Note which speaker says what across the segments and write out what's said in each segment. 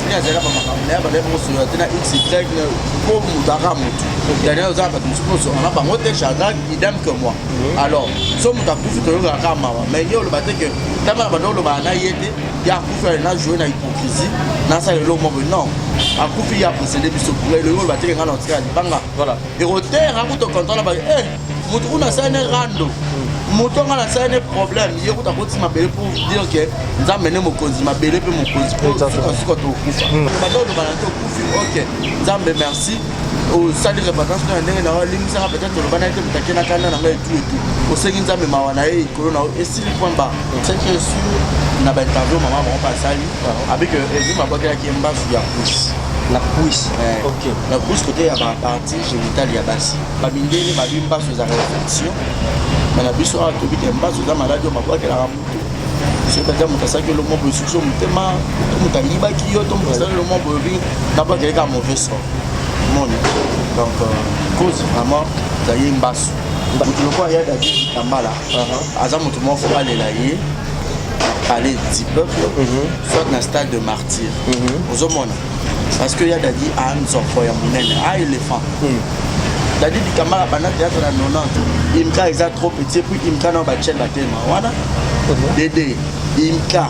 Speaker 1: bien déjà pas makamna ba lemo so tena XY pour mudara mutu dernier aux abat nous on a pas monté chagrin idem que moi alors so muta kufi to yoga kama mais yo le baté que tama ba dolo ba na yete ya kufi na jouer na hypocrisie na ça le mo non a kufi ya posséder biso pour le yo le baté que ngana tika banga voilà et roter a kuto contrôle ba mutu kuna sana rando mutu ngana sana problème yo kuta koti mabele pour dire que nzambe ne mokonzi mabele pe mokonzi pour ça ko to kufa ba dolo ba na to kufi OK nzambe merci au salut repentance na ndenge na limisa ka peut-être le bana été mutakena kana na ngai tout au sengi nzambe mawana e corona et si point bas c'est que sur na ba interview maman on pas sali avec et ma boîte qui emba sur ya push la push OK la push côté ya ba partie génitale ya basi ba mindele ba bimba sur za réflexion mais la biso a to bite emba sur za malade ma boîte la ramuto c'est pas dire mon ça que le monde peut sur mon tema mon taliba qui yo ton ça le monde peut vivre d'abord quelqu'un mauvais sort donc cause vraiment d'ailleurs une basse donc le quoi il y a d'habitude Kambala azam tout le monde faut aller là y parler du peuple soit dans stade de martyr aux hommes parce que il y a d'habitude à un enfant ya munene à éléphant d'habitude Kambala pendant théâtre la 90 imka exact trop petit puis imka na ba chel ba tema wana dédé imka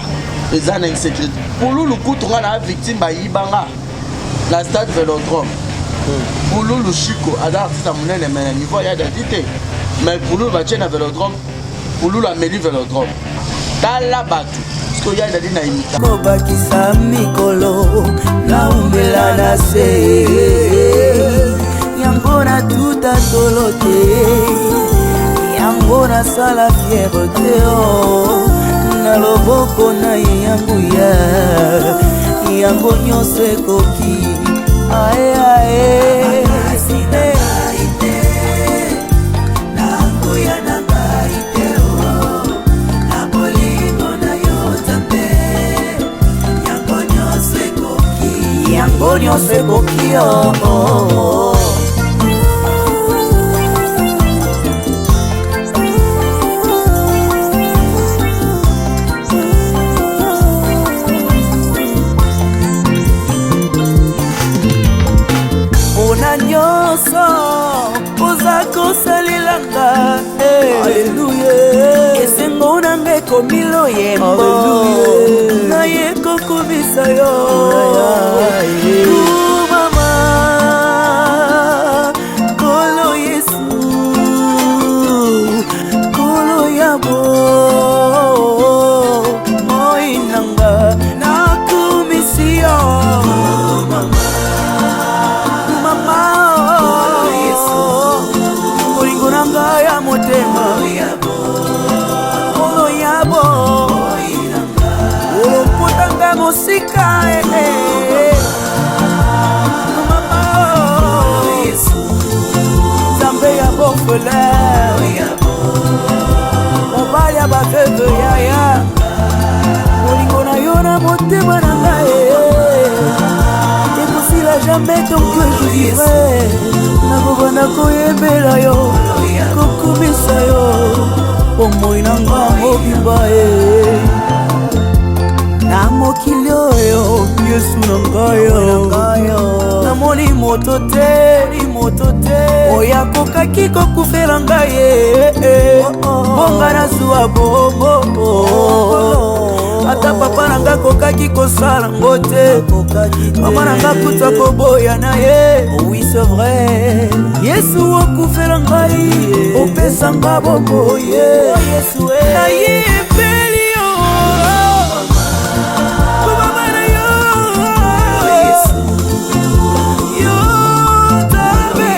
Speaker 1: ezana insécurité pour le coup tu na victime ba yibanga la stade Vélodrome pour le Chico, alors ça mon mais niveau il y a d'identité mais pour le bâtiment à Vélodrome pour le la mairie Vélodrome dans la bateau parce qu'il y a des naïmita
Speaker 2: kobakisa mikolo na umbela na se yango na tuta tolote yango na sala fierté na loboko na yango ya yango nyonso ekoki ae ae sine ite nango ya nanga ite o na bolingo na yo tambe yango nyonso ekoki o kosalilanga esengo nanga ekomilo yembo naye kokomisa yo mama kolo yesu kolo yabo moinanga nakumisi yo ya motema olo yabo oloputanga mosika zambe ya bofele mobali ya baveve yaya molingo na yo na motema na ngai ekosila jamais ton que je vivrai nakobanda koyembela yo kokumisa yo bomoi na nga mobimba na mokili oyo yesu na ngayo namoni moto te oyo akokaki kokufela ngai bonga nazwa bombo ata papa nanga kokaki kosala ngo te mama nanga kuta koboya na ye oui c'est vrai yesu okufela ngai opesa nga bombo yesu nayebeli yo komama na yo yo tabe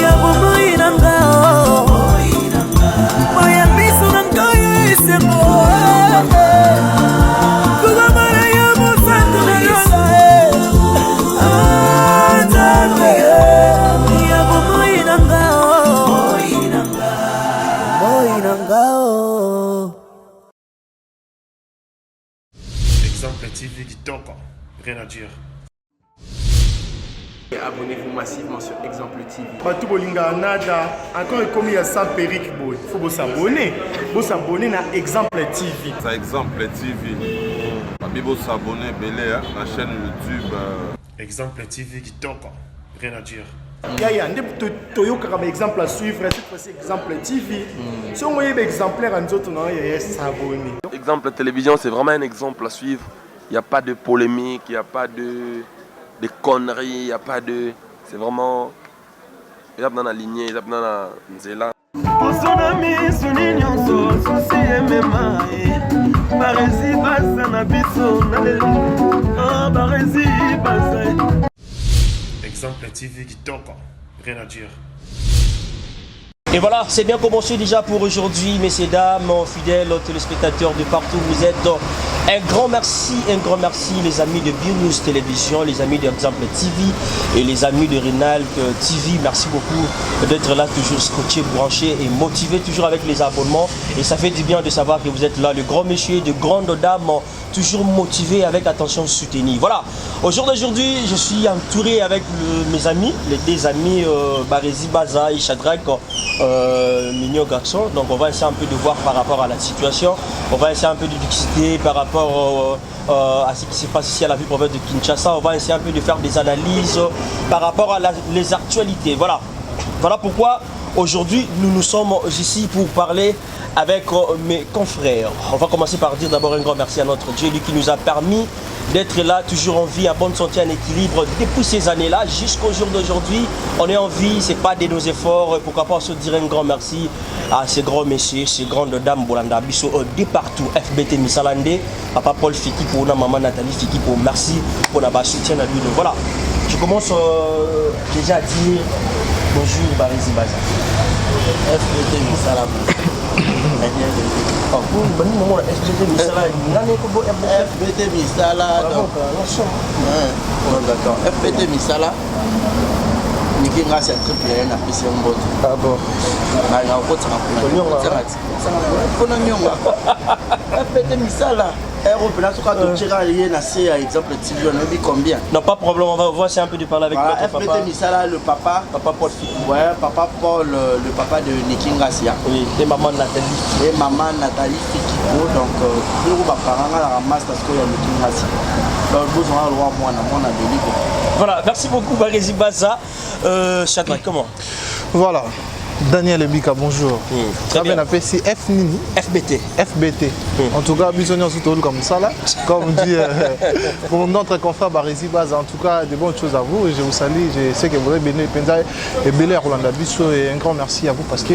Speaker 2: ya bomoi na nga moya miso na ngai esengo
Speaker 3: Exemple TV Kitoko, rien à dire.
Speaker 4: Abonnez-vous massivement sur Exemple TV.
Speaker 3: Batou Bolinga Nada, encore comme il y a 100 périques, il faut s'abonner. Vous s'abonner à Exemple TV.
Speaker 5: C'est Exemple TV. Bibo s'abonner belé à la chaîne YouTube.
Speaker 3: Exemple TV qui toque, rien à dire. Yaya, Toyoka comme exemple à suivre, cette fois-ci exemple TV. Si on voyait exemplaire en autres, non, il y a s'abonner.
Speaker 6: Exemple télévision, c'est vraiment un exemple à suivre. Il n'y a pas de polémique, il n'y a pas de conneries, il n'y a pas de... C'est vraiment... Il y a dans la lignée, il y a dans la nzela.
Speaker 3: Exemple TV qui toque, rien à dire.
Speaker 7: Et voilà, c'est bien commencé déjà pour aujourd'hui, messieurs, dames, fidèles téléspectateurs de partout où vous êtes. Un grand merci les amis de Bnews Télévision, les amis d'Exemple TV et les amis de Renal TV. Merci beaucoup d'être là, toujours scotché, branché et motivé, toujours avec les abonnements. Et ça fait du bien de savoir que vous êtes là, le grand monsieur, de grandes dames, toujours motivé, avec attention soutenue. Voilà, au jour d'aujourd'hui, je suis entouré avec mes amis, les deux amis Barési Baza et Shadrach. Mignon garçon, donc on va essayer un peu de voir par rapport à la situation, on va essayer un peu de discuter par rapport à ce qui se passe ici à la ville province de Kinshasa, on va essayer un peu de faire des analyses par rapport à les actualités. Voilà pourquoi aujourd'hui nous sommes ici pour parler avec mes confrères. On va commencer par dire d'abord un grand merci à notre Dieu, lui qui nous a permis d'être là, toujours en vie, à bonne santé, en équilibre, depuis ces années-là, jusqu'au jour d'aujourd'hui. On est en vie, c'est pas de nos efforts. Pourquoi pas se dire un grand merci à ces grands messieurs, ces grandes dames, Bolanda Bisso, de partout. FBT Misalande, papa Paul Fiki pour maman Nathalie Fiki pour merci pour la soutien à lui. Donc voilà, je commence déjà à dire bonjour Barési Baza.
Speaker 1: FBT Misalande. FBT Misala, d'accord. FBT Misala, Nikinga c'est un truc bien, on a pris un bot.
Speaker 7: Ah bon.
Speaker 1: FBT Misala. Exemple TV, on a vu combien?
Speaker 7: Non, pas de problème, on va voir si un peu de parler avec
Speaker 1: voilà,
Speaker 7: notre papa.
Speaker 1: FBT Misala, le papa Paul Fiki. Ouais, papa Paul, le papa de Nikinga Sia.
Speaker 7: Oui, et maman Nathalie.
Speaker 1: Et maman Nathalie Fiki. Donc, nous parents la ramasse parce qu'il y a Nikinga Sia. Donc, nous avons le roi, moi, on a de livres.
Speaker 7: Voilà, merci beaucoup Barési Baza. Shadrach, comment?
Speaker 8: Voilà. Daniel Ebika, bonjour.
Speaker 7: Très bien.
Speaker 8: Appelé ici
Speaker 7: FBT.
Speaker 8: FBT. En tout cas, bisognon surtout comme ça là. Comme dit pour notre confrère Barési Baza, en tout cas, de bonnes choses à vous. Je vous salue. Je sais que vous avez béni et belé à Rolanda Bisso et un grand merci à vous parce que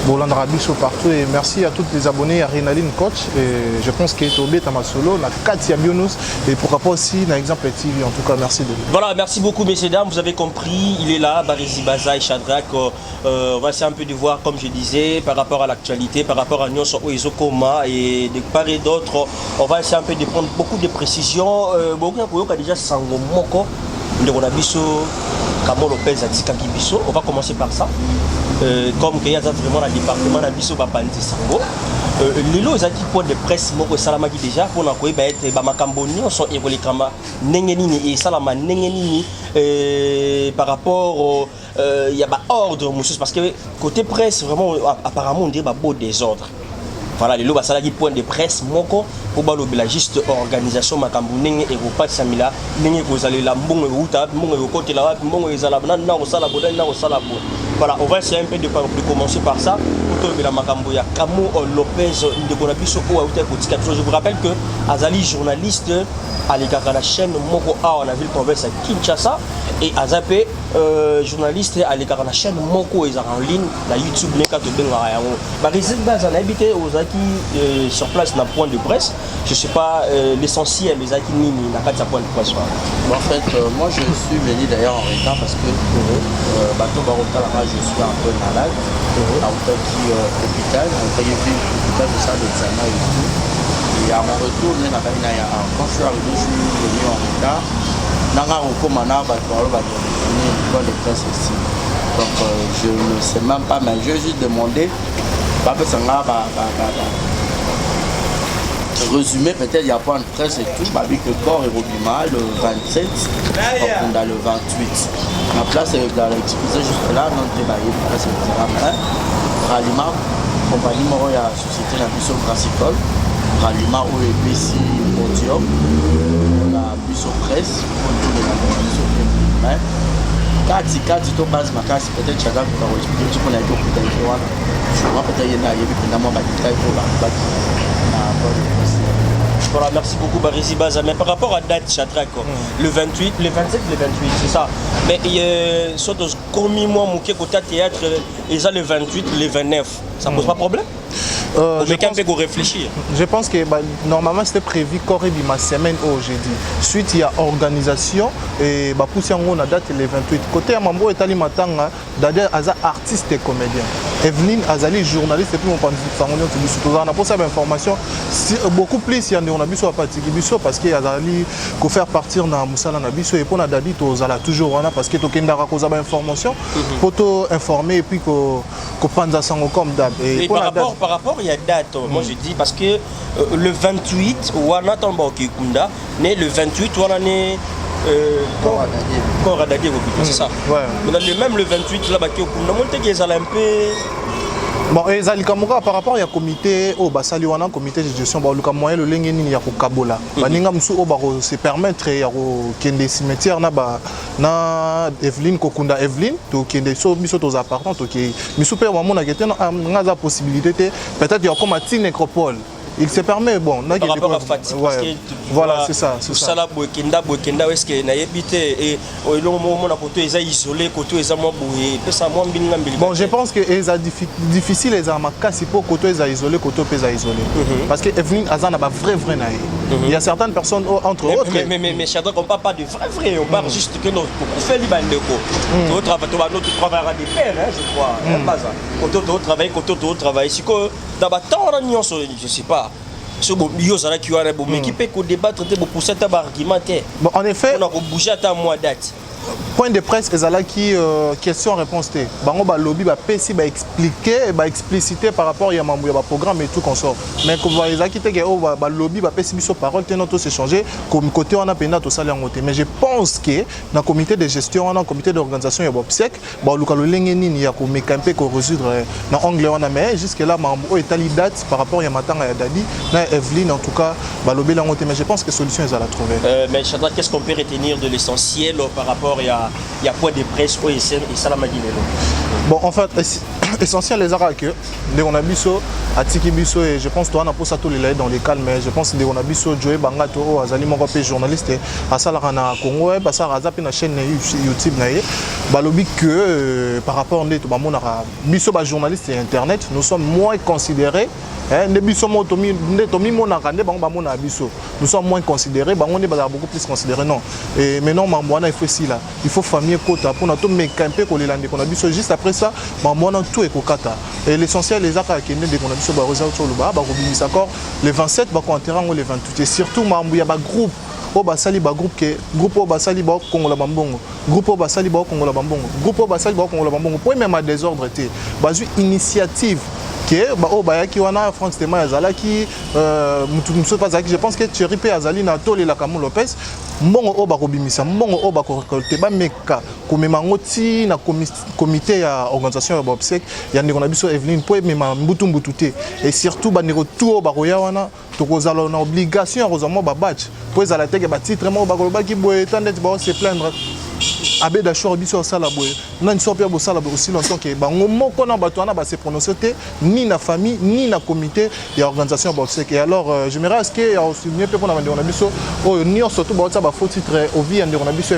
Speaker 8: Rolanda Bisso partout et merci à tous les abonnés à Renaline Coach. Et je pense que Tobé Tamasolo, la Katia Bionos et pourquoi pas aussi dans Exemple TV. En tout cas, merci de vous.
Speaker 7: Voilà, merci beaucoup messieurs dames. Vous avez compris, il est là, Barési Baza et Shadrach. On va essayer un peu de voir, comme je disais, par rapport à l'actualité, par rapport à Nyonso Oezokoma et de part et d'autre. On va essayer un peu de prendre beaucoup de précisions. Beaucoup a déjà Sango Moko, Ndebonabiso, Kamo Lopez, Atikaki Biso. On va commencer par ça. Comme il y a vraiment le département d'Abiso Bapandi Sango. Lilo ezaki point de presse moko salamaki déjà pour na koyeba ete ba makambo nyonso ekolekama ndenge nini et salama ndenge nini par rapport il y a ba ordre mosusu parce que côté presse vraiment apparemment on dirait ba beau désordre. Voilà, les lois qui point de presse moko pour balobela juste organisation makambo ndenge eropa samila ndenge kozali la mbongo euta mbongo ekote la wapi mbongo ezala na osala boda na osala bo. Voilà, on va essayer un peu de commencer par ça pour tobela makambo ya Kamo Lopez ndeko na biso o auta kotika. Je vous rappelle que Azali journaliste à la chaîne moko a en ville province à Kinshasa et Azapé journaliste à la chaîne moko est en ligne la YouTube neka to benga yango. Barési Baza na habité aux sur place dans point de presse. Je sais pas l'essentiel les aki nini na kati point de presse.
Speaker 1: En fait moi je suis venu d'ailleurs en retard parce que bateau barota là je suis un peu malade en fait qui hôpital en fait j'ai vu hôpital de ça d'examen et tout et à mon retour quand je suis arrivé je suis venu en retard nanga okomana bateau de presse ici donc je ne sais même pas mais j'ai juste demandé résumé peut-être il y a pas de presse et tout avec le corps et Robima le 27 on a le 28 la place est dans l'exécution juste là non débaillé presse etc. Ralima compagnie Moro ya société la mission principale ralluement ou epesi podium na biso presse kati to base makasi peut-être chaka koka koexplike biso mpona yaki okuta eke wana sûrement peut-être ye na ayebi mpenza mwa badetail po bakobaki na bord de presse.
Speaker 7: Voilà, merci beaucoup Barisi Baza. Mais par rapport à date, Shadrach, le 28, le 27, le 28, c'est ça. Mais il y a surtout comme moi, mon côté théâtre, et ça le 28, le 29, ça pose pas problème?
Speaker 8: Je pense que normalement c'était prévu qu'aurait ma semaine au jeudi. Suite il y a organisation et pousser en date le 28. Côté à Mambo et Tali Matanga, d'ailleurs Aza artiste et comédien. Evelyne Azali journaliste et puis mon on a pour ça l'information beaucoup plus il y en a biso à Patiki biso parce qu'il y a Azali qu'on faire partir dans Moussala Nabiso et pour na dadi to Zala toujours parce que to kendara ko zaba information pour to informer et puis ko panza sango comme d'hab.
Speaker 7: Et par rapport il y a date, moi je dis parce que le 28 wana tomba okikunda mais le 28 wana né Koradadi c'est ça. Mais même le 28 là baki okunda monte que ça un peu
Speaker 8: bon et Zali Kamuka par rapport au comité au basali wana comité de gestion ba luka moyen le lenge nini ya ko kabola baninga musu o ba se permettre ya ko kende cimetière na Evelyne kokunda Evelyne to kende so biso to appartement to ki misu pe wa mona kete na za possibilité peut-être il y a comme une nécropole. Il se permet, bon,
Speaker 7: par rapport à Fatih, parce que
Speaker 8: voilà, c'est ça.
Speaker 7: Ça là, Bokenda, est-ce que n'a habité et au long moment la côté est isolé, côté est moins bouillé, peut ça moins bien.
Speaker 8: Bon, je pense que c'est difficile les amas si pour côté est isolé, côté est isolé. Parce que Evelyne Azan a pas vrai naïf. Il y a certaines personnes entre autres.
Speaker 7: Mais Chadra, on parle pas de vrai, on parle juste que notre fait liban de co. Notre travail des pères, je crois. Côté travail, côté travail. Si que d'abord tant je sais pas. Bon,
Speaker 8: en effet,
Speaker 7: on a bougé à mois date.
Speaker 8: Point de presse, qui question-réponse. Lobby va expliquer, va expliciter par rapport à programme et tout qu'on sort. Mais comme vous voyez, le lobby va passer parole, notre s'échanger comme côté on a peine tout ça. Mais je pense que dans le comité de gestion, dans le comité d'organisation, il y a OPSEC, il y a un mécanisme pour résoudre dans l'anglais. Mais jusque-là, il y a une date par rapport à Matanga et Dadi, Evelyne en tout cas, lobby. Mais je pense que la solution est à la trouver.
Speaker 7: Mais Chadra, qu'est-ce qu'on peut retenir de l'essentiel par rapport à il y a point de presse et ça la magie.
Speaker 8: Bon, en fait, essentiel les arabes que on a biso atiki biso et je pense toi on a pour ça tous les dans les calmes mais je pense que on a biso Joe Bangato azali mon papa journaliste à Salara na Congo et ça razapi na chaîne YouTube na balobi que par rapport à tout monde biso ba journaliste et internet nous sommes moins considérés. Nous sommes moins considérés, beaucoup plus considérés. Non. Et maintenant, il faut ici là. Il faut famille quota pour nous mettre un peu qu'on a juste après ça, tout est quota. Et l'essentiel, les accords qui sont les 27, les 28. Et surtout, il y a un groupe. Basali ba groupe basali ba Congo la bambongo groupe basali ba Congo la bambongo groupe basali ba Congo la bambongo pour même à désordre té basu initiative que ba o ba ki wana France Tema Azalaki mutu pas je pense que Thierry P Azali na tole la Kamou Lopez mbongo o ba ko bimisa mbongo o ba ko récolter ba meka ko memangoti na comité ya organisation ya Bobsec ya ndeko na biso Evelyne po mema mbutu mbutute et surtout ba ndeko tout ba ko ya wana to ko zala na obligation rozamo ba batch po za la teke ba titre mo ba ko ba ki boye tandet ba se plaindre abe d'achor biso sala boye na nso pe bo sala aussi longtemps que bango moko na bato na ba se prononcer ni na famille ni na comité ya organisation ya Bobsec et alors j'aimerais est-ce que ya souvenir pe pour na ndeko na biso o ni surtout ba ba faux titre au vie ndeko na biso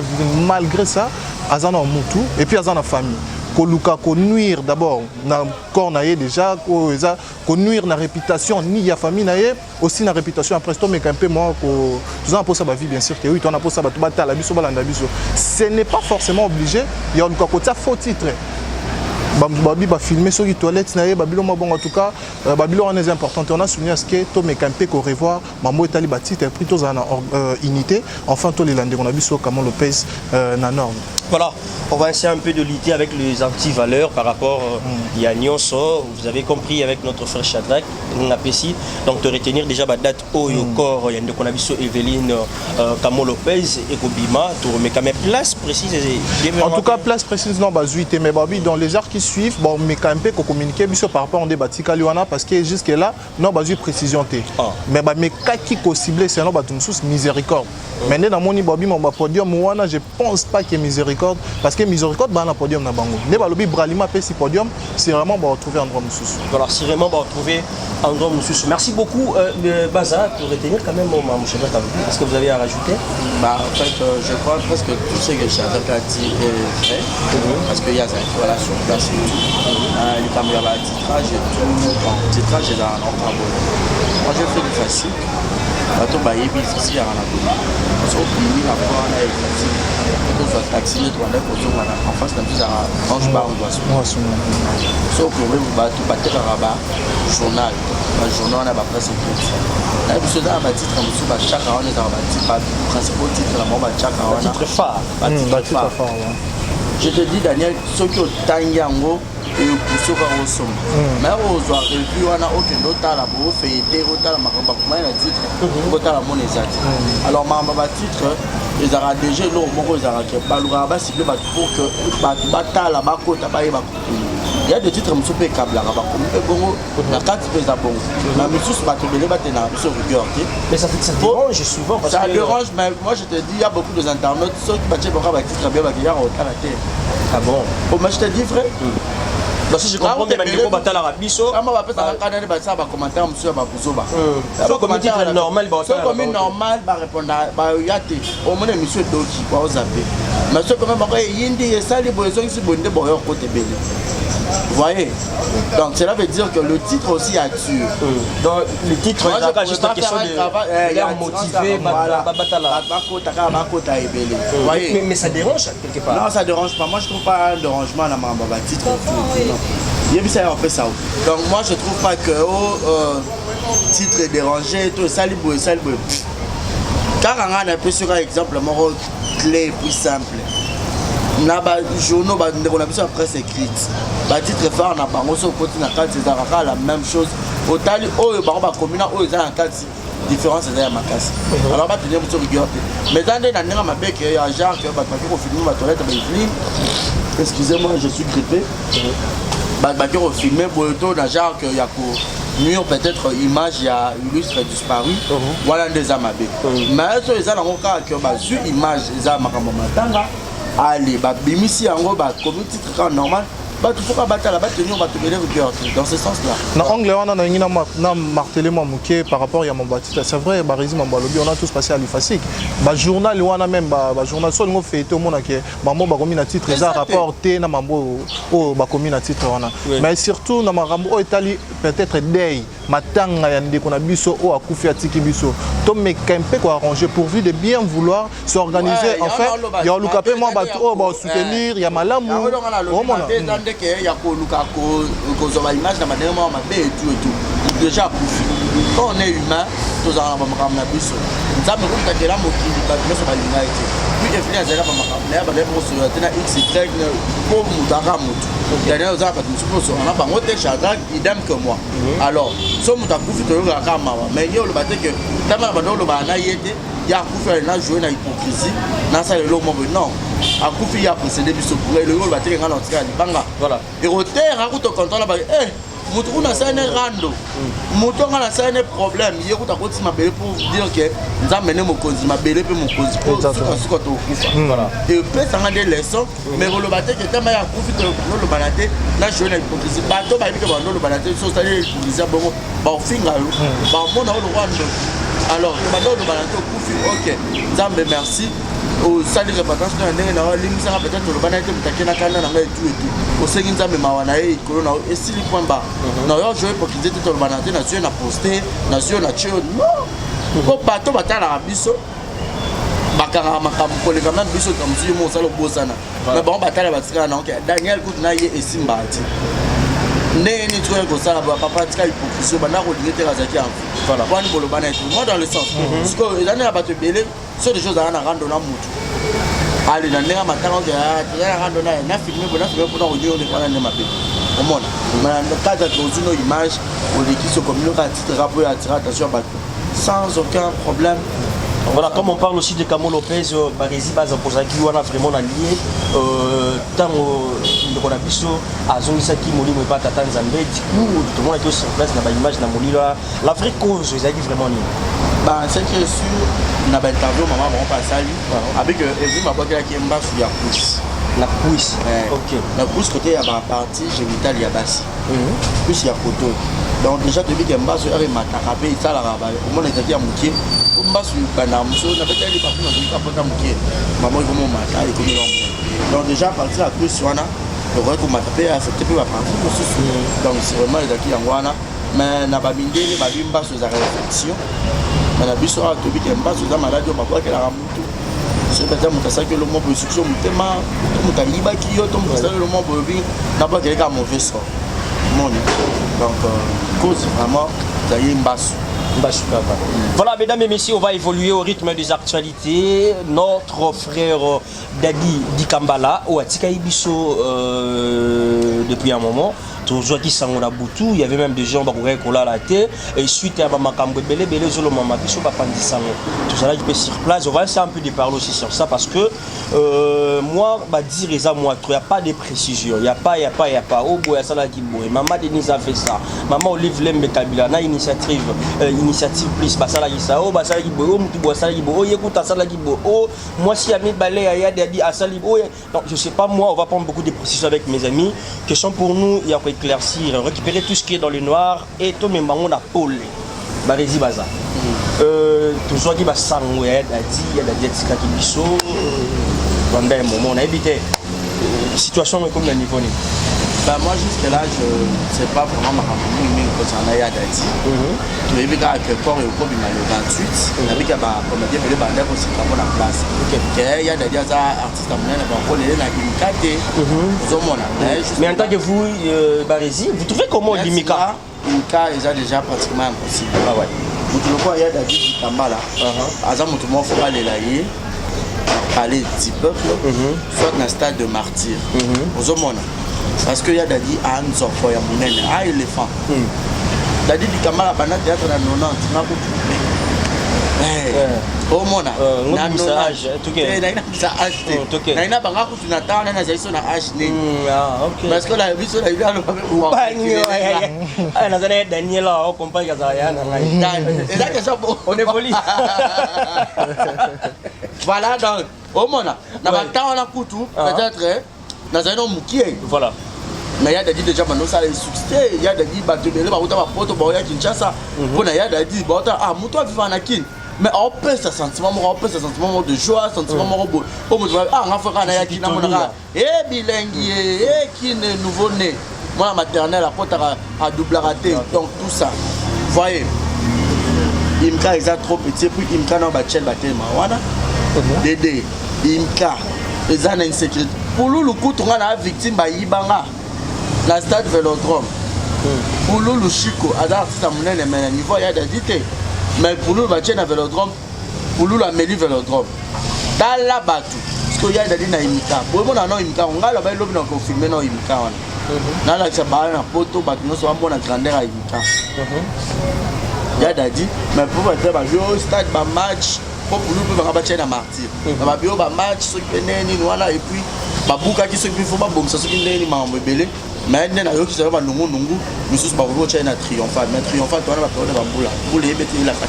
Speaker 8: malgré ça azana mutu et puis azana famille koluka ko nuire d'abord na corps naie déjà ko eza ko nuire na réputation ni ya famille naie aussi na réputation après to mais un peu moi ko tout ça pour ça ba vie bien sûr que oui on a pour ça ba to batala biso balanda biso ce n'est pas forcément obligé il y a ko ta faux titre babi ba filmer sur les toilettes naie babilo bon en tout cas babilo on est important on a souligné à ce que to mais un peu ko revoir mambo etali ba titre plutôt en unité enfin to les landé on a biso comment Lopez na norme.
Speaker 7: Voilà, on va essayer un peu de lutter avec les anti-valeurs par rapport à Nyonso. Vous avez compris avec notre frère Shadrach, Napesi. Donc, de retenir déjà la date au corps, il y a qu'on a vu sur Evelyne, Kamo Lopez et Kobima. Tu remets quand même place précise.
Speaker 8: En tout cas, place précise, non, mais dans les arts qui suivre bon mais quand même communiquer biso par rapport au débat Tikaliwana parce que jusque là non pas eu précision té mais bah mais qui ciblé c'est non bah tout sous miséricorde mais dans mon ibobi mon podium wana je pense pas que miséricorde parce que miséricorde bah na podium na bango né ba lobi bralima pe si podium c'est vraiment bah retrouver endroit sous
Speaker 7: voilà c'est vraiment bah retrouver endroit sous merci beaucoup Baza pour retenir quand même mon cher est-ce que vous avez à rajouter
Speaker 1: bah en fait je crois presque tout ce que Chadrak a dit est vrai parce qu'il y a ça voilà sur place les caméras à titrage et tout titrage est dans un moi je fais du facile bato bayebi ici à la so puis la fois on a eu facile to soit taxi to on a posé en face de plus à Ange Bar on doit so problème bato bateka raba journal le journal on a ba presse écrite là puis ça ba titre monsieur ba chaka on est dans ba titre ba principal titre la moi ba chaka on a
Speaker 7: titre phare
Speaker 1: je te dis Daniel ce qui au tanyango et pousso ka osom mais ozwa revue wana okendo tala bo fêter otala makamba kuma na titre otala mon ezati alors mamba ba titre les ara déjà lo moko ezara ke balura ba cible ba pour que ba tala ba kota ba yeba il y a des titres muso pe kabla ba ko pe bongo na carte pe za bongo na muso ba to bele ba tena so rigueur
Speaker 7: mais ça dérange souvent parce que
Speaker 1: ça dérange mais moi je te dis il y a beaucoup de internautes ceux qui battent ba titre bien ba ki ya otala te
Speaker 7: ah bon
Speaker 1: oh mais je te dis vrai
Speaker 7: donc si je comprends bien Mandeko batala rabiso
Speaker 1: ama ba pesa na cadre ba ça ba commentaire monsieur ba kuzoba
Speaker 7: so comme titre normal ba
Speaker 1: so comme normal ba répondre ba yate au moins monsieur doki ba ozape mais so comme ba yindi esali bozo si bonde boyo côté belé vous voyez donc cela veut dire que le titre aussi a tué
Speaker 7: donc le titre c'est juste une question de l'air motivé batala
Speaker 1: ba kota ebele vous voyez
Speaker 7: mais ça dérange quelque part
Speaker 1: non ça dérange pas moi je trouve pas un dérangement na mamba ba titre il y a ça on fait ça donc moi je trouve pas que titre est dérangé tout ça libre car on a un peu sur un exemple mon clé plus simple na ba journaux ba ndeko na biso la presse écrite ba titre phare na bango so côté na carte c'est la même chose otali oyo ba commune oyo za na carte différence est à makasi alors ba tenir sur rigueur mais dans des nanga mabeke ya genre que ba ko filmer ma toilette ba film excusez-moi je suis grippé ba ko filmer boto na genre que ya ko mur peut-être image ya illustre disparu voilà des amabé mais so ils ont encore que ba su image za makambo matanga allez ba bimisi yango ba comme titre quand normal ba tout faut battre la tenir ba tenir rigueur dans ce sens là
Speaker 8: na anglais on a na martelé mamuké par rapport à mon bâtiment c'est vrai ba résime mbalobi on a tous passé à l'ifasik ba journal wana même ba journal so ngo fait tout monde que mambo ba commune titre ça rapporté na mambo o ba commune titre wana mais surtout na marambo o itali peut-être day matanga ya ndeko na biso o akufi atiki biso to me kempe ko arranger pourvu de bien vouloir s'organiser en fait il y a lucapé moi ba o ba soutenir ya malamu o mona
Speaker 1: que ya ko luka ko zo ba image na madame ma be et tout déjà quand on est humain tous en ba makam na biso nzambe ko takela mokili ba biso ba linga ete puis définir za ba makam na ba le mo so tena xy ko mutaka mutu dernier za ba biso so na ba ngote Chadrak idem que moi alors so mutaku fito yo ka mawa mais yo le batte que tama ba do lo ba na yete ya kufa na jouer na hypocrisie na ça le mo non a kufi ya précédé biso pour le rôle batte que ngala tika libanga
Speaker 7: voilà
Speaker 1: et roteur a kuto contrôle ba mutu kuna sana rando mutu ngala sana problème ye kuta koti mabele pour dire que nzambe ne mokonzi mabele pe mokonzi pour suka to kufa voilà et peut ça des leçons mais le batte que tama ya kufi to le balade na jouer na hypocrisie bato ba bika ba le balade so ça les hypocrisie bon ba finga ba mona le rwanda alors le balade kufi OK nzambe merci au salut réparation na ndenge na limisa peut-être le bana été mutakena kana na ngai tout au sengi nzambe mawana e corona et si le point bas na yo jouer pour qu'ils étaient le bana na sur na poster na sur na chio non ko bato batala biso bakanga makambo koleka même biso comme si mo sala bosana mais bon batala batika na OK Daniel coup na ye esimba ati né ni toi ko sala papa tika hypocrisie bana ko dinete razaki en voilà kwa ni bolo bana et moi dans le sens parce que les années bato belé sur des choses à rendre na mutu allez dans les matanga que ya rando na filmer pour na audio de kwa na mabe au monde mais dans cadre de une image ou l'équipe se communique à titre rapport à attirer attention bato sans aucun problème
Speaker 7: Voilà, comme on parle aussi de Camo Lopez, Barési Baza Posaki, on a vraiment allié. Tant qu'on a vu ça, à Zongisaki, Moli, mais pas Tatan Zambé, du coup, tout le monde est aussi sur place, dans l'image de Moli là. La vraie cause, ils ont dit vraiment ni.
Speaker 1: Bah, c'est que sûr, on a interview, maman, on passe à lui. Avec Evry, ma boîte qui est en bas sur la pousse.
Speaker 7: La pousse. Ok.
Speaker 1: La pousse, côté, il y a ma partie génitale, il y a basse. Plus il y a photo. Donc, déjà, depuis qu'il y a un bas sur la matarabé, ça, la rabat. Au moins, on est à Mouké. On va sur le Banamso, on a fait des parties dans le cas pour Mouké. Maman, il va m'attaquer, il va m'attaquer. Donc, déjà, à partir de la pousse, on a. Le roi pour m'attaquer, affecté peu la partie. Donc, c'est vraiment les acquis en Wana. Mais, on a pas mis des bas sur la réflexion. Mais la biso a tobi qui est pas sur la maladie, on va voir qu'elle a ramonté. C'est peut-être que ça que le monde peut succès, on tellement, on a liba qui y a, on peut le monde peut vivre, n'a pas quelqu'un mauvais sort. Donc, cause vraiment, ça y est, une basse.
Speaker 7: Voilà, mesdames et messieurs, on va évoluer au rythme des actualités. Notre frère Dadi Dikambala, ou Atika Ibiso depuis un moment. Toujours qui s'en a boutou, il y avait même des gens qui ont la tête. Et suite à Makambo Belé, Zolo Mama Biso Papandisang. Tout ça là, je peux sur place. On va essayer un peu de parler aussi sur ça parce que moi, dire ça, moi, il n'y a pas de précision. Il n'y a pas. Oh, boy, ça là qui boy. Maman Denise a fait ça. Maman Olive Lembe Kabila, na initiative plus, bah ça là qui ça. Oh, bah ça là qui boy. Oh, mutu boy, ça là qui boy. Oh, écoute, ça là qui boy. Oh, moi, si Ami Balé a dit à ça, oh, donc je sais pas, moi, on va prendre beaucoup de précisions avec mes amis. Question pour nous, il y a éclaircir, récupérer tout ce qui est dans le noir et tout le monde a polé. Barési Baza. Tout ce qui va s'envoyer, il y a des gens qui biso. Pendant un moment, on a évité. La situation est comme le niveau.
Speaker 1: Bah moi jusque là je ne sais pas vraiment ma famille mais concernant Yadadi. Tu as vu qu'à Port et au Kobe le 28, il y avait qu'à comédien mais le bandit aussi comme la place. Que Yadadi a artiste à mon âge va coller la Imika.
Speaker 7: Mais en tant que vous Barési, vous trouvez comment l'Imika?
Speaker 1: Imika est déjà pratiquement impossible. Ah ouais. Vous trouvez quoi Yadadi Kambala? Azam tout le monde faut aller là parler du peuple, soit dans le stade de martyr. Parce que Yadadi a un enfant, il y a un éléphant. Dadi du Kamala, il y a un théâtre dans 90. Oh mon âge, parce que la vie sur la vie on est poli. Voilà donc au mon âge, on a peut-être dans un homme qui est voilà. Mais il y a des déjà maintenant ça les succès, il y a des bateaux de l'eau, on va porter boya Kinshasa. Pour il y a des ah muto vivant na kin. Mais on peut ce sentiment, de joie, sentiment bon. Oh mon ah on va faire na yaki na monara. Bilingue, qui est nouveau né. Moi la maternelle la porte à double raté. Donc tout ça. Voyez. Imka est trop petit puis Imka na bachel batema wana. Dédé Imka les ana insécurité. Pour le coup on a la victime ba yibanga. La stade Vélodrome. Pour le Chico, artiste à mon mais niveau il y a des dités. Mais pour nous, le tien à Vélodrome, pour nous, la mairie Vélodrome. Dans la bateau, parce qu'il y a des dit na Imika. Pour moi, on a Imika, on a là-bas l'homme qui confirmé dans Imika. Dans la Tchabara, on a poto, nous sommes bonne grandeur à Imika. Il y a des dit, mais pour moi, il y a un stade, un match, pour nous, on va battre un martyr. On va bien un match, ceux qui viennent, et puis, Babouka qui se fait, il faut pas bomber, ceux qui viennent, ils m'ont embellé. Mais il y a des gens qui sont nungu nous sommes pas triomphal mais triomphal toi na pas bambula pour les bêter la fête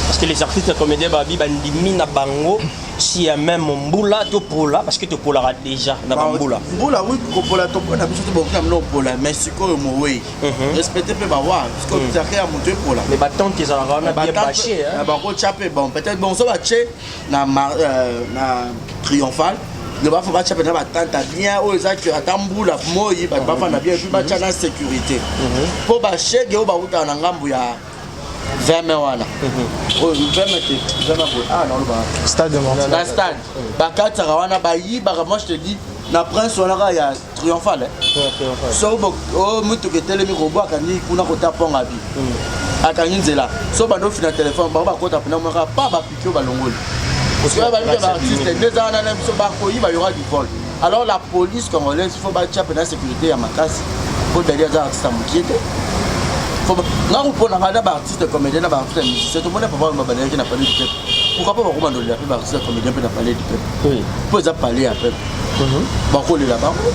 Speaker 7: parce que les artistes comédiens babi bandimi na bango si y a même mbula to pola parce que to pola déjà na bambula
Speaker 1: mbula oui pola to na biso to bon na pola mais siko mo oui respecter pe ba wa parce que tu as créé à monter pola
Speaker 7: mais battant que ça va bien bâché
Speaker 1: hein ba ko chapé bon peut-être bon ça va tché na triomphal ne va pas faire na batanta bien aux actes atambula moyi ba fa na bien puis ba tcha na sécurité pour ba chege o ba uta na ngambu ya 20 wana o 20 ah non le
Speaker 8: stade de Montreux
Speaker 1: la stade ba katara wana ba yi ba moi je te dis na prince wana ya triomphal so o mutu ke telemi ko ba kani kuna ko taponga bi akanyi nzela so ba no fina téléphone ba kota pina mo pas ba piquer ba longoli. Parce que les artistes, 2 ans, il y aura du vol. Alors la police congolaise, il faut battre la sécurité à ma casse. Il faut derrière les artistes à m'inquiéter. Il faut artistes comédiens, artistes musiciens, tout le monde n'a pas qui n'a pas de pourquoi pas bakoma ndolila pe bartiste comédien pe na parler du peuple oui po eza parler à peuple bakolela bango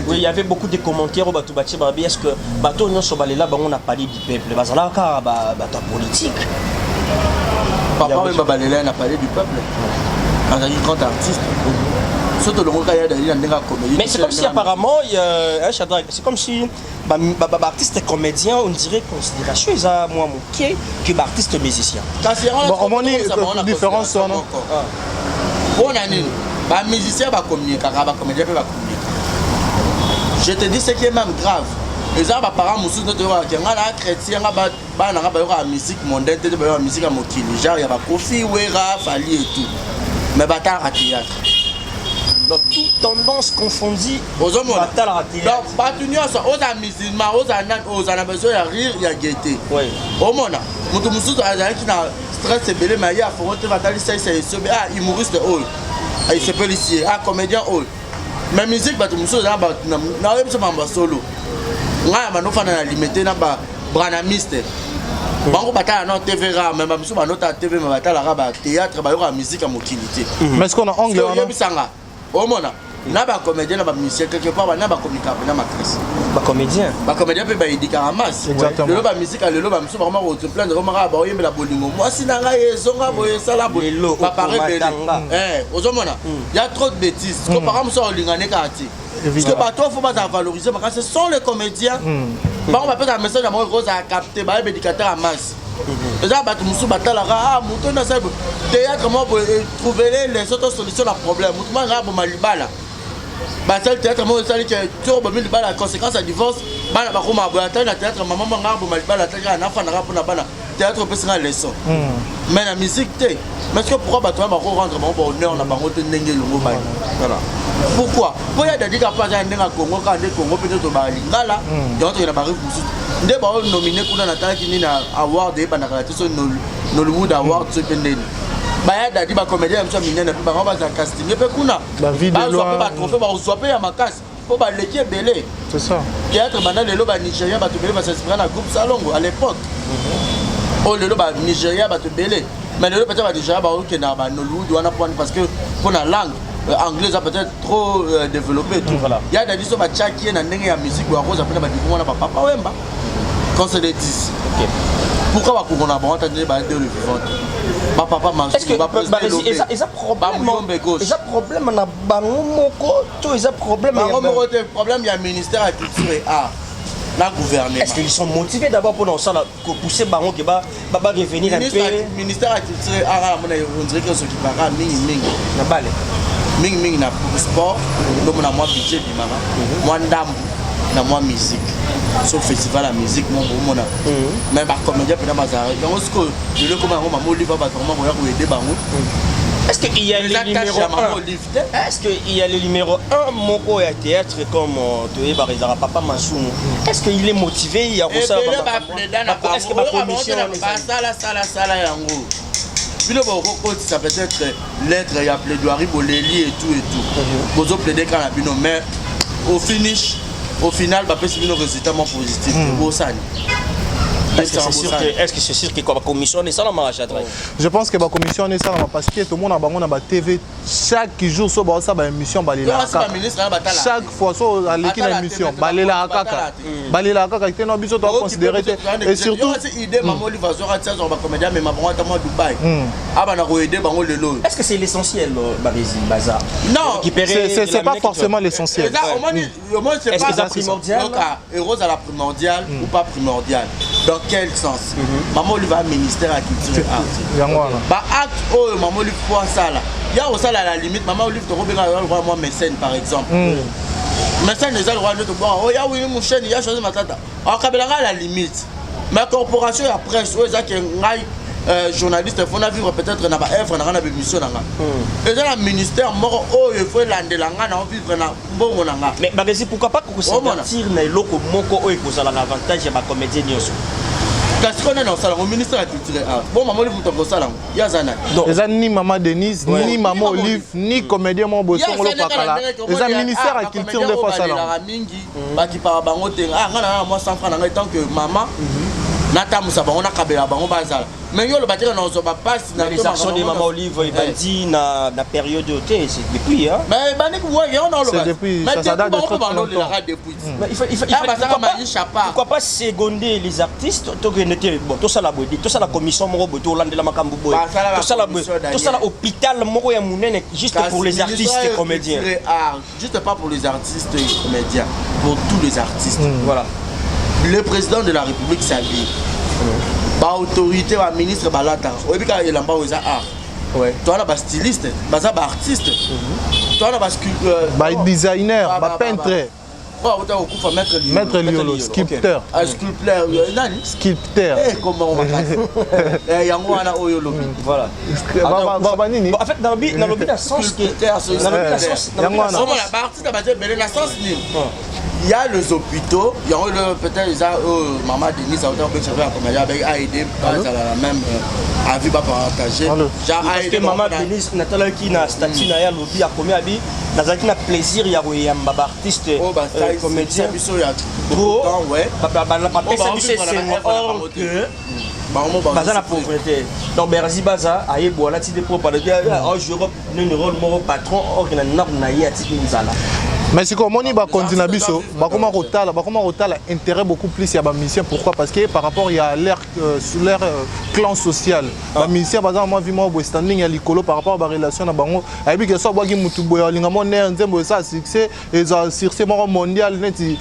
Speaker 7: oui, il y avait beaucoup de commentaires au Batou Bati Babi. Est-ce que Batou Nyon Sobalela, on a parlé du peuple? Bazalaka, Batou politique.
Speaker 1: Papa, on a parlé du peuple. Un grand artiste.
Speaker 7: Mais c'est comme si apparemment, c'est comme si artiste comédien, on dirait considération, ils ont moins moqué que artiste musicien.
Speaker 8: Bon, on a une différence, non?
Speaker 1: Les musiciens vont communiquer, les comédiens vont communiquer. Je te dis ce qui est même grave. Les gens, les parents, les chrétiens, la musique mondaine, la musique à Mokili. Genre, il y a Kofi, Wera, Fali et tout. Mais bataille à théâtre.
Speaker 7: Donc, toute tendance confondue,
Speaker 1: bataille à théâtre. Donc, bataille aux musulmans, aux besoin de rire, il y a gaieté. Oui. Au monde, mutu mususu azali na stress ebele mais ya faut te batali c'est humoriste haut. Il se peut ici comédien haut. Mais musique bato mususu na na web sama solo. Nga ba no fana na limité na ba branamiste. Bango batala na TV ra mais ba mususu ba no ta TV mais batala ra ba théâtre ba yo la musique à mokilité.
Speaker 8: Mais est-ce qu'on a anglais on
Speaker 1: a au monde na ba comédien na ba musicien quelque part na ba communicateur na matrice.
Speaker 7: Ba comédien
Speaker 1: pe ba idika ramas.
Speaker 8: Exactement.
Speaker 1: Le ba musique le ba mususu vraiment au plein de romara ba oyembe la bolingo. Moi si na nga ezonga boye sala boye. Ba paré belé. Ozomona. Il y a trop de bêtises. Comme par exemple ça lingane kati. Parce que bato faut pas valoriser parce que ce sont les comédiens. Ba on va peut-être un message à moi rose à capter ba éducateur à masse. Déjà bato mususu batala ra muto na sa théâtre moi pour trouver les autres solutions à problème. Muto ma ra bo malibala. Basel théâtre moi ça que tout ba milibala la conséquence à divorce bana ba koma ba théâtre théâtre maman nga bo malibala théâtre na fa na ra pour bana théâtre peut se leçon. Mais la musique té mais est-ce que pourquoi bato ba ko rendre mon bonheur na bango te ndenge longo ba. Voilà. Pourquoi? Pour y a des gars pas dans le Congo quand le Congo peut-être ba lingala donc il y a ba refusu. Nde ba nominé kuna na taki ni na award de bana kala so Nollywood award so pendeni. Baya dadi ba comédien mso minene pe ba ba za casting pe kuna
Speaker 8: ba vidéo
Speaker 1: ba trophée ba zoper ya makasi po ba leki belé.
Speaker 8: C'est ça.
Speaker 1: Théâtre bana lelo ba Nigeria ba to belé ba s'inspirer na groupe Salongo à l'époque. Oh lelo ba Nigeria ba to belé. Mais lelo peut-être ba Nigeria ba OK na ba Nollywood wana point parce que pour la langue anglaise a peut-être trop développé tout. Il y a des gens qui tchaki na ndenge ya musique wa rose après ba divu wana papa wemba. Quand c'est les 10. OK. Pourquoi va qu'on a bon entendre ba de le vivant? Ba papa mange.
Speaker 7: Est-ce que ils a problème na bango moko to ils a problème
Speaker 1: bango moko te problème il y a ministère de culture et art. La gouvernement.
Speaker 7: Est-ce qu'ils sont motivés d'abord pour ça pour pousser bango qui va revenir un peu
Speaker 1: ministère de culture et art on dirait que ce qui va mingi
Speaker 7: na balé.
Speaker 1: Mingi na sport donc on a moins budget du mama. Moi ndambu na moi musique. Sauf festival la musique mon mona. Mais ba comédien peut na bazar. Donc ce que le comment on Oliver va comment on va aider bango.
Speaker 7: Est-ce qu'il y a le numéro 1? Est-ce qu'il y a le numéro 1 Moko à théâtre comme Toé Barizara Papa Massou? Est-ce qu'il est motivé? Il y a
Speaker 1: est-ce que ma commission ça yango. Bilo boko ça peut être lettre il y a plaidoirie boléli et tout. Bozo plaider quand la bino mais au final bah peut se résultat positif pour ça.
Speaker 7: Est-ce que c'est sûr que la commission est ça la marche à travail?
Speaker 8: Je pense que la commission est ça parce que tout le monde a la TV chaque jour sur ça émission chaque fois sur la émission balela kaka balela kaka que non biso doit considérer et surtout
Speaker 1: idée maman lui va sur ça on va comédien mais maman à Dubaï aba na ko aider bango lelo.
Speaker 7: Est-ce que c'est l'essentiel Barizi Baza?
Speaker 1: Non,
Speaker 8: c'est pas forcément l'essentiel.
Speaker 1: Au moins c'est pas primordial. Rose à la primordiale ou pas primordial. Dans quel sens? Maman lui va ministère à culture et art. Bah acte oh maman lui fois ça là. Il y a aussi à la limite maman lui te robinga moi mécène par exemple. Mécène déjà le roi de boire. Oh ya oui mon chien il a choisi ma tata. En Kabelanga à la limite. Ma corporation la presse oh ça qui est journaliste faut na vivre peut-être na ba œuvre na na émission na nga. Et dans le ministère mort oh il faut landelanga na vivre na mbongo na nga.
Speaker 7: Mais Bagasi pourquoi pas que ça tire na loko moko oh il faut la avantage ya ba comédien nyoso.
Speaker 1: Qu'est-ce qu'on a dans le ministère de la culture? Bon, maman, vous avez ça là. Il y a Zana.
Speaker 8: Les ni maman Denise, ni maman Olive, ni comédien mon bosson au Pakala. Les ministères de la culture de fois ça là.
Speaker 1: Qui parle bango te. Ah, moi 100 francs en tant que maman. Nata Moussa bango na kabela bango bazala. Mais yo le batteur non so passe
Speaker 7: na les actions de Maman Olive il va dire na période de thé c'est depuis hein.
Speaker 1: Mais banik ouais on a le.
Speaker 8: C'est depuis ça date de trop longtemps.
Speaker 7: Pourquoi pas seconder les artistes to que n'était bon tout ça la boîte tout ça la commission moko boîte Hollande la makambo boy. Tout ça la hôpital moko ya munene juste pour les artistes et comédiens.
Speaker 1: Juste pas pour les artistes et comédiens, pour tous les artistes.
Speaker 7: Voilà.
Speaker 1: Le président de la République s'habille. Ba autorité ba ministre balata. Obika elamba oza art.
Speaker 7: Ouais.
Speaker 1: Toi là ba styliste, ba artiste. Toi là ba sculpteur,
Speaker 8: ba designer, ba peintre.
Speaker 1: Oh, on va mettre
Speaker 8: Liolo, sculpteur.
Speaker 1: Sculpteur, nani?
Speaker 8: Sculpteur.
Speaker 1: Comment on va faire? Yango ana oyo lobi.
Speaker 7: Voilà. En fait dans le but sens que dans le sens
Speaker 1: yango ana. Comment la artiste ba dire la sens ni. Il y a les hôpitaux, il y a peut-être maman Denise a aidé la même avis pas partager.
Speaker 7: Parce que maman Denise Nathalie qui na statut na ya lobby a commis abi nazaki na plaisir ya koyamba ba artiste comédien
Speaker 1: biso ya
Speaker 7: temps ouais ba pesa biso or que baza la pauvreté donc Berzi baza ayebo la ti de propre de je ne rôle mon patron or na na ya ti nzala.
Speaker 8: Mais c'est comme on y va continuer biso, comment rotala intérêt beaucoup plus à la mission. Pourquoi? Parce que par rapport à leur clan social, la mission par exemple moi vu moi standing à l'écolo par rapport à la relation na bango, et puis que ça bois qui mutu boya lingamo né nzembo ça succès et ça succès mondial neti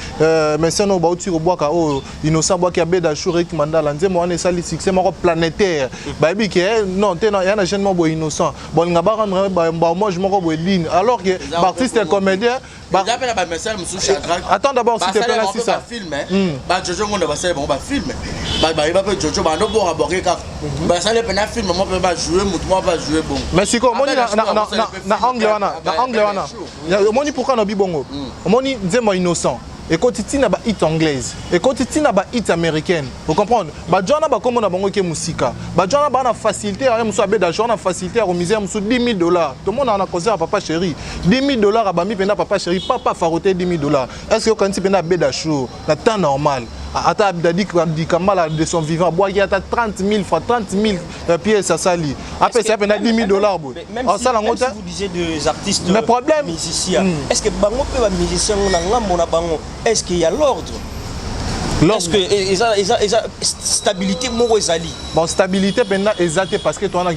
Speaker 8: mais c'est no ba uti ko bois ka o innocent bois qui a beda chourik mandala nzembo on est ça succès moko planétaire. Ba bi que non tena ya na jeune mo boy innocent. Bon ngaba rendre ba moi je moko boy ligne alors que artiste comédien attends d'abord s'il te plaît si ça
Speaker 1: film ba Jojo on va faire bon ba film ba ba Jojo ba no bo aborder ka ba ça le pena film moi pas jouer moi pas jouer bon
Speaker 8: mais c'est quoi moni na angle wana moni pourquoi no bibongo moni nzembo innocent et quand tu na ba hit anglaise et quand tu na ba hit américaine vous comprenez ba jona ba comme na bango ke musika ba jona ba na facilité à muso abeda jona facilité à remiser muso $10,000 tout le monde en a causé à papa chéri $10,000 à bami pena papa chéri papa faroté $10,000 est-ce que quand tu pena beda show na temps normal ata abdadi kamala de son vivant bois qui a 30,000 francs 30,000 pièces à sali après ça pena $10,000 bon
Speaker 7: ça la moto vous disiez des artistes
Speaker 8: mais problème
Speaker 7: musiciens est-ce que bango peut ba musicien na ngambo na bango est-ce qu'il y a l'ordre? Est-ce que ils a stabilité moko ezali?
Speaker 8: Bon stabilité penda ezate parce que toi na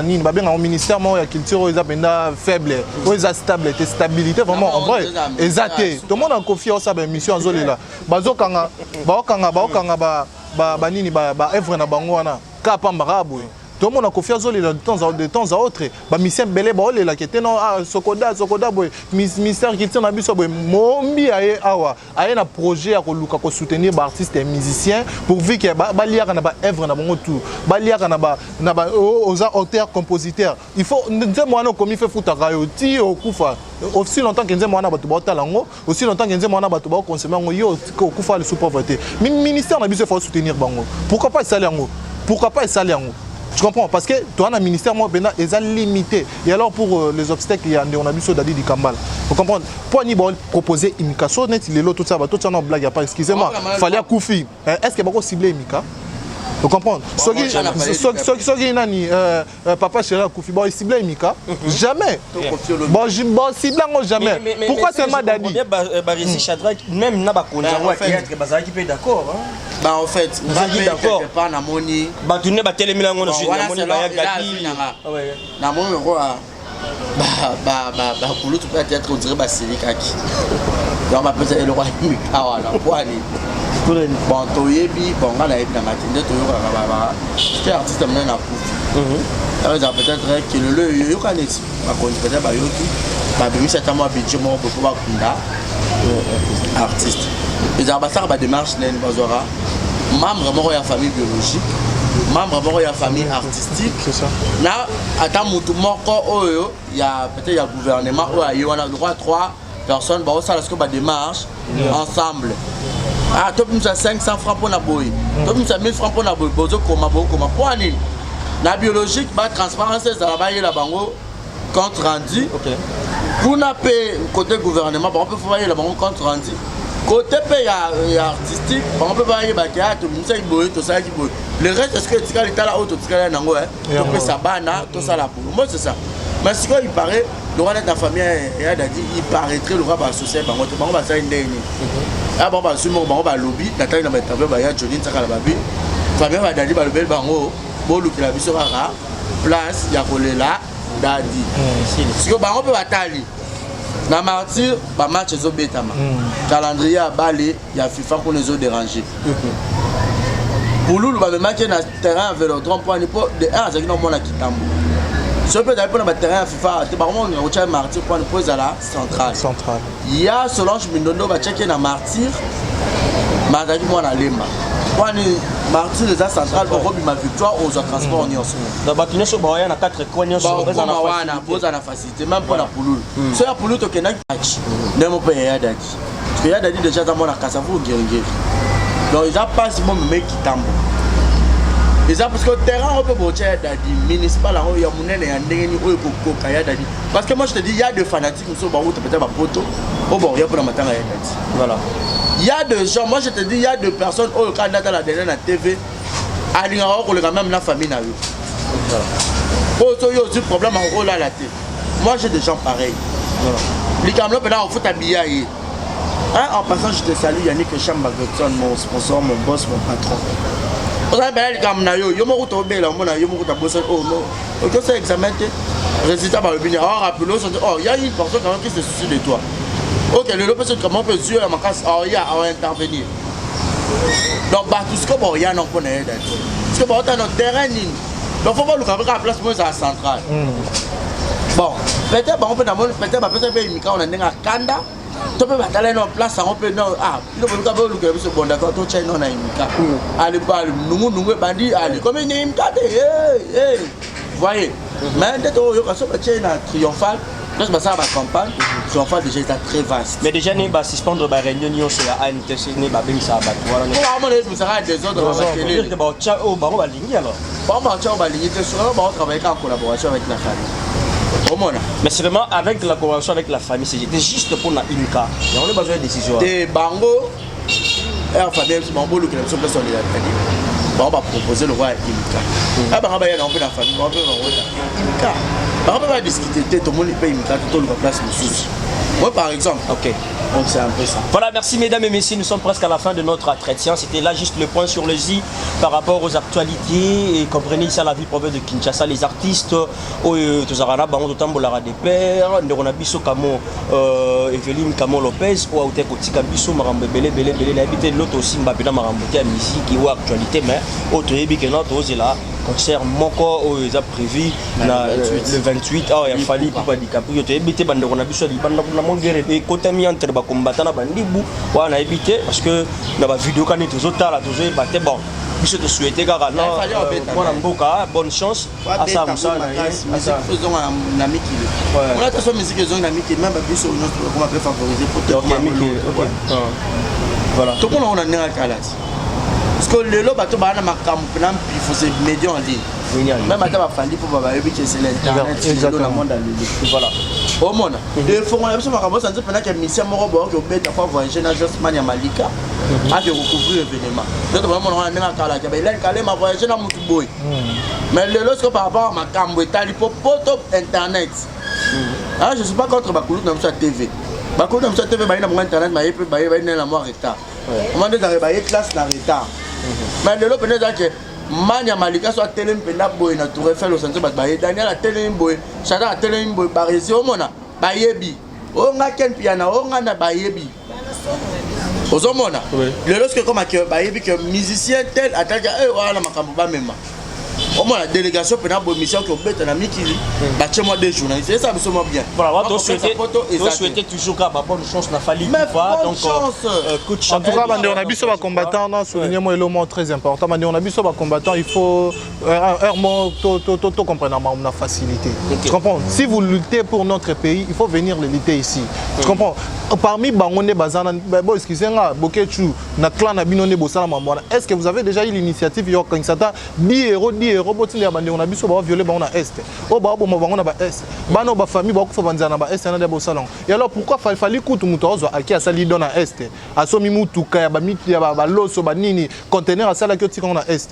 Speaker 8: nini ba benga au ministère mo ya culture eza penda faible o eza stable te stabilité vraiment en vrai ezate tout le monde en confiance ça ba mission azolela bazokanga ba nini ba œuvre na bango wana ka pamba boy. Tout le monde a confiance de temps à autre. Bah mission belé bah olé la qui était non sokoda boy ministère qui tient na biso boy mombi aye awa aye na projet à koluka ko soutenir ba artistes et musiciens pour vu que ba liaka na ba œuvre na bango tout ba liaka na ba aux auteurs compositeurs il faut nzembo wana comme il fait futa rayoti okufa aussi longtemps que nzembo wana batu ba talango aussi longtemps que nzembo wana batu ba consommer ngo yo okufa le sous pauvreté ministère na biso faut soutenir bango pourquoi pas ça yango tu comprends? Parce que toi, un ministère, moi, est limité. Et alors, pour les obstacles, il y a on a vu ça d'Adi Kambal. Vous comprenez? Pour nous proposer Imika, il est là, tout ça, non, blague, il n'y a pas, excusez-moi, il fallait Koufi. Est-ce qu'il y a pas ciblé Imika? Vous comprenez? Ceux qui nani papa chéri Koufi, bon, il ciblé Imika? Jamais. Bon, ciblé jamais. Pourquoi seulement Dadi?
Speaker 7: Barisi Shadrach, même n'a pas connu qui peut d'accord.
Speaker 1: Bah en fait,
Speaker 7: d'accord.
Speaker 1: Pas na moni.
Speaker 7: Bah tu n'es pas télé milan on suit na moni ba ya gadi.
Speaker 1: Ouais. Na moni quoi. Bah pour l'autre peut-être on dirait bah c'est kaki. Donc ma peut-être le roi Mika wala quoi ni. Bon toyebi bon on a été na matinde to yoka c'est artiste même na pou. Alors peut-être que le yo kaneti. Ba ko peut-être ba yoki. Ba bimi c'est tellement budget mo pour ba kunda. Artiste. Les ambassadeurs ba démarche n'est pas zora. Membre de la famille biologique, membre de la famille artistique.
Speaker 8: C'est ça.
Speaker 1: Là, à ta moutou il y a peut-être un gouvernement où il y a droit 3 personnes, bah ça parce que bah démarche ensemble. Ah, toi tu as 500 francs pour la boy. Toi tu as 1000 francs pour la boy. Bozo comment quoi ni. La biologique bah transparence ça va bailler la bango compte rendu. OK. Pour n'a pas côté gouvernement, bah on peut faire la bango compte rendu. Côté pays artistique, on peut pas y aller, tout le monde sait que ça qui boit. Le reste, est-ce que tu as l'état là-haut, tu as l'état là-haut, tu peux s'abana, tout ça là pour moi, c'est ça. Mais ce qu'il paraît, le roi de ta famille, il paraîtrait le roi va associer, on va faire une dernière. Ah bon, on va lobby, la taille de ma table, il y a Johnny, ça va la babi. Famille va d'aller, le bel bango, bon, le qui la vie sera rare, place, il y a collé là, d'adi. Ce que on peut batailler. Dans Martyr, le match est au Bétama. Calendrier à Balé, il y a FIFA pour les autres déranger. Pour nous, le match est dans le terrain avec le 3 points de 1 à 0 dans le Kitambo. Si on peut aller pour le terrain à FIFA, c'est par contre on a Martyr pour le à la centrale. Il y a Solange Mindondo qui checker dans Martyr, Madame Mouana Lemba. Martyr les a centrales pour robi ma victoire aux transports en Nyonso.
Speaker 7: Dans Bakino sur Boya na 4 coins Nyonso
Speaker 1: pose la facilité même pour la Pouloul. C'est la Pouloul to kenak match. Ne mo paye ya dadi. Parce que ya dadi déjà dans mon Kassavou Guéringué. Donc ils a pas si bon mec qui tambo. Ils a parce que terrain on peut bocher dadi municipal là il y a monene ya ndengeni oyo ko kaya dadi. Parce que moi je te dis il y a des fanatiques sur ba route peut-être ba poto. Au bord il y a pour la matin ya dadi. Voilà. Il y a des gens, moi je te dis, il y a des personnes au Canada dans la dernière TV, à l'ingénieur pour le même la famille n'a eu. Il y a aussi problème en gros là la télé. Moi j'ai des gens pareils. Les camelots maintenant on fout habiller. En passant je te salue Yannick Chambagotson, mon sponsor, mon boss, mon patron. On a bien les camelots, yo mo to bela, mo na yo mo ta bosser oh non. OK c'est examen résultat par le bien. Alors rappelons il y a une personne quand même qui se soucie de toi. Ok, le lopez comment on peut jouer à ma casse, il y a à intervenir. Donc, tout ce que il y a non connaît. Parce que bon, on a notre terrain, donc il faut voir le caméra à la place pour la centrale. Bon, peut-être on peut peut-être on a un Kanda. Tu peux aller dans place, on peut non il faut le le bon d'accord, tu tiens non na imika. Allez pas nous bandi allez comme une imika. Voyez. Mais dès que on so na triomphal. Donc, ça va campagne, triomphal déjà est très vaste.
Speaker 7: Mais déjà, il va suspendre la réunion, c'est à ANTC, il va bien ça.
Speaker 1: Comment on sera des autres dans la télé?
Speaker 7: On va ligner alors.
Speaker 1: On va ligner, on va travailler en collaboration avec la famille.
Speaker 7: Mais c'est vraiment avec la collaboration avec la famille, c'était juste pour la IMCA. Et on a besoin de décision.
Speaker 1: Des bango, la famille, c'est bango, le collection de solidarité. On va proposer le roi IMCA. Ah, on va y aller dans la famille, on va IMCA. On va discuter, tout le monde paye IMCA, tout le monde place le sous. Moi par exemple,
Speaker 7: ok.
Speaker 1: Donc c'est un peu ça.
Speaker 7: Voilà, merci mesdames et messieurs, nous sommes presque à la fin de notre entretien. C'était là juste le point sur le J par rapport aux actualités. Et comprenez ici à la ville province de Kinshasa, les artistes, Tozarana, Bango Tambolara des Pères, Neronabiso Kamo, Evelyne Kamo Lopez, ou Aouté Kotika Biso, Marambe Belé, l'habité de l'autre aussi, Mbapina Maramboté, Misi, qui est actualité, mais autre Ebi que notre osé là, concert Moko, ils ont prévu le 28, il a fallu pour DiCaprio, tu as évité Banderonabiso, et côté mis entre les combattants, on a évité parce que dans la vidéo, quand ils ont été bon. Je te souhaite bonne chance à ça.
Speaker 1: Faisons un ami qui est. On a toute musique qui est un ami qui est même on va favoriser pour te voilà. Tout le monde a un calage. Parce que le lot bateau bana makam plan puis faut se médias en ligne. Même à ta famille pour baba ebi c'est l'internet, c'est le monde en ligne. Voilà. Au monde. Et faut on a besoin makam ça dit pendant que mission moko bo que peut fois voyager dans juste mania malika à de recouvrir l'événement. Donc vraiment on a un calage. Il a calé ma voyager dans Mutuboy. Mais le lot que par rapport à makam tali pour top internet. Ah je suis pas contre Bakoulou dans sa TV. Bakoulou dans sa TV ba ina mo internet ba yepe ba ina la mo retard. On m'a dit d'arriver classe na retard. Mais le lot peut-être que Mania Malika soit télé pena boy na Tour Eiffel au centre baye Daniel a télé boy Chada a télé boy barisi o mona bayebi o nga ken piana o nga na bayebi ozomona le lorsque comme que bayebi que musicien tel attaque wala makambo ba mema au moins la délégation pena boy mission que bête na mikili ba chez-moi des journalistes et ça me semble bien.
Speaker 7: Voilà, on souhaiter toujours bonne chance na Fali Kufa donc coach
Speaker 8: en tout cas on a vu sur les combattants non souligner moi élément très important on a vu sur les combattants il faut tout comprendre la facilité. Tu comprends? Si vous luttez pour notre pays, il faut venir le lutter ici. Tu comprends? parmi Bangonde Bazana, excusez-moi, Bokechu, na clan na binone Bosala Mamwana, est-ce que vous avez déjà eu l'initiative yo quand ça 10 euros, botin ya bande on a biso ba violer ba na est. O ba bo ba ba est. Ba no ba famille ba ko fa banzana ba est na de Bosala. Et alors pourquoi fallait kutu muto ozo aki asali don na est. Asomi mutu ka ya ba miti ya ba loso ba nini conteneur asala ki tika na est.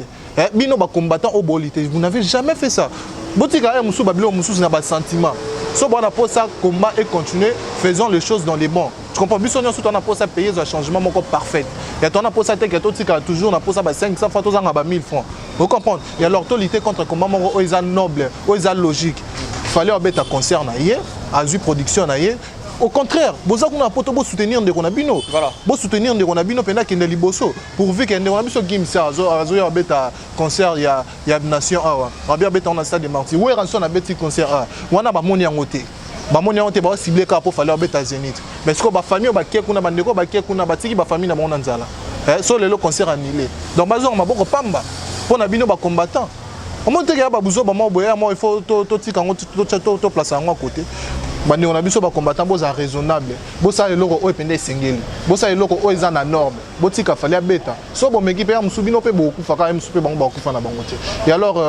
Speaker 8: Bino ba combattant au bolité, vous n'avez jamais fait ça. Botika ya musu ba bilo musu na ba sentiment. So bon pour ça combat et continuer, faisons les choses dans les bons. Tu comprends? Bisogna surtout on a pour ça payer un changement encore parfait. Et on a pour ça que toujours on a pour ça 500 francs, on a 1000 francs. Vous comprenez? Et alors to lutter contre combat mon ils noble, ils logique. Fallait obéir à concert na hier, à zu production na hier. Au contraire, boza kuna poto bo soutenir de Ronabino. Voilà. Bo soutenir de Ronabino pendant qu'il est liboso. Pourvu qu'il y ait Ronabino Gimsa, azo ya beta concert ya nation awa. Rabia beta on a stade de Marty. Où est rançon na beti concert a. Wana ba moni yangote. Ba moni yangote ba ciblé ka pour fallait beta Zénith. Mais ce que ba famille ba kie kuna bandeko ba kie kuna batiki ba famille na mona nzala. So le concert annulé. Donc bazo on maboko pamba. Pour na bino ba combattant. On monte que ya ba buzo ba mo boya mo il faut to tika to place à côté. Bandi on a biso ba combattant boza raisonnable bosa eloko o epende singeli bosa eloko o eza na norme botika fallait beta so bon équipe ya musubino pe beaucoup faka musupe bango ba kufa na bango te. Et alors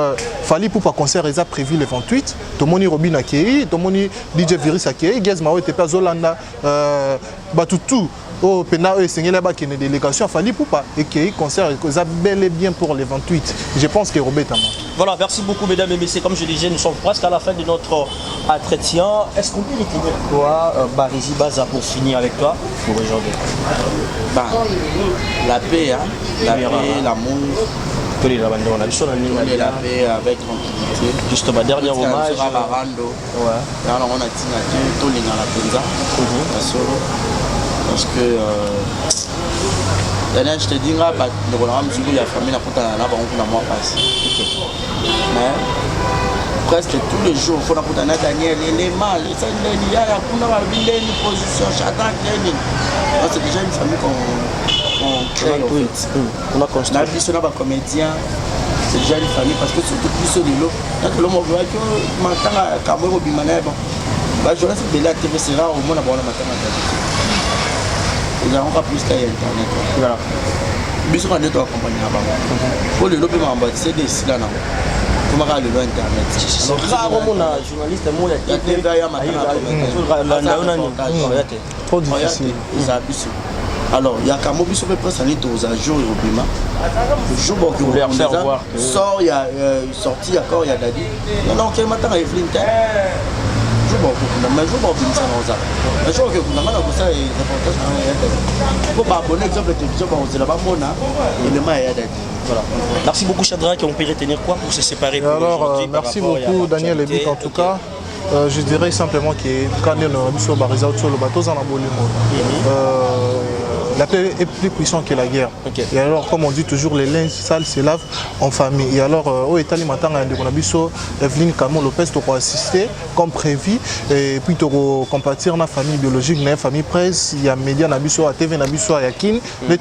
Speaker 8: fallait pour pas concert eza prévu le 28 to moni Robin akei to moni DJ Virus akei Gaz Mao était pas Zolanda batutu au pena e singeli ba kene délégation fallait pour pas et que concert eza bel et bien pour le 28. Je pense que Robert Tama.
Speaker 7: Voilà, merci beaucoup mesdames et messieurs. Comme je disais, nous sommes presque à la fin de notre entretien. Est-ce qu'on peut retenir quoi, Barizi Baza, pour finir avec toi pour aujourd'hui?
Speaker 1: La paix, hein? La paix, l'amour.
Speaker 7: Que les Rwandais, on a besoin de
Speaker 1: la paix avec tranquillité.
Speaker 7: Juste ma dernière hommage.
Speaker 1: Ouais. Alors on a dit tout les dans la penza. Parce que je te dis que la famille n'a pas passé. Mais presque tous les jours, il faut que Daniel les mal, il y a une position, c'est déjà une famille qu'on crée. On a construit. On a comédien, c'est déjà une famille parce que surtout plus de l'eau. Quand l'homme voit que maintenant, quand on je reste de la TV, c'est rare au monde à voir le matin. Nous n'avons pas plus qu'à Internet. Voilà. Nous sommes en train d'accompagner la banque. Pour le lobby, c'est des sites là. Pour le Internet.
Speaker 7: C'est rare au monde, journaliste, il y a des gars
Speaker 8: trop difficile.
Speaker 1: Alors, il y a qu'un mot qui est presque aux ajours européens. Le jour où vous voulez faire voir. Sort, il y a sorti, il y a Dadi. Non, quel matin à Evelyn. Mais je vais vous dire ça. Je crois que vous avez ça et reportage. Pour abonner exemple télévision pour vous là-bas voilà.
Speaker 7: Merci beaucoup Shadrack, on peut retenir quoi pour se séparer pour
Speaker 8: alors merci beaucoup Daniel Ebic en tout cas. Je dirais simplement que quand on a sur Bariza sur le bateau la paix est plus puissante que la guerre. Okay. Et alors, comme on dit toujours, les linges sales se lavent en famille. Et alors, au État matin, on a vu Evelyne Camon Lopez pour assister comme prévu. Et puis, pour compatir la famille biologique, la famille presse, il y a médias, à TV, à Yakin, mais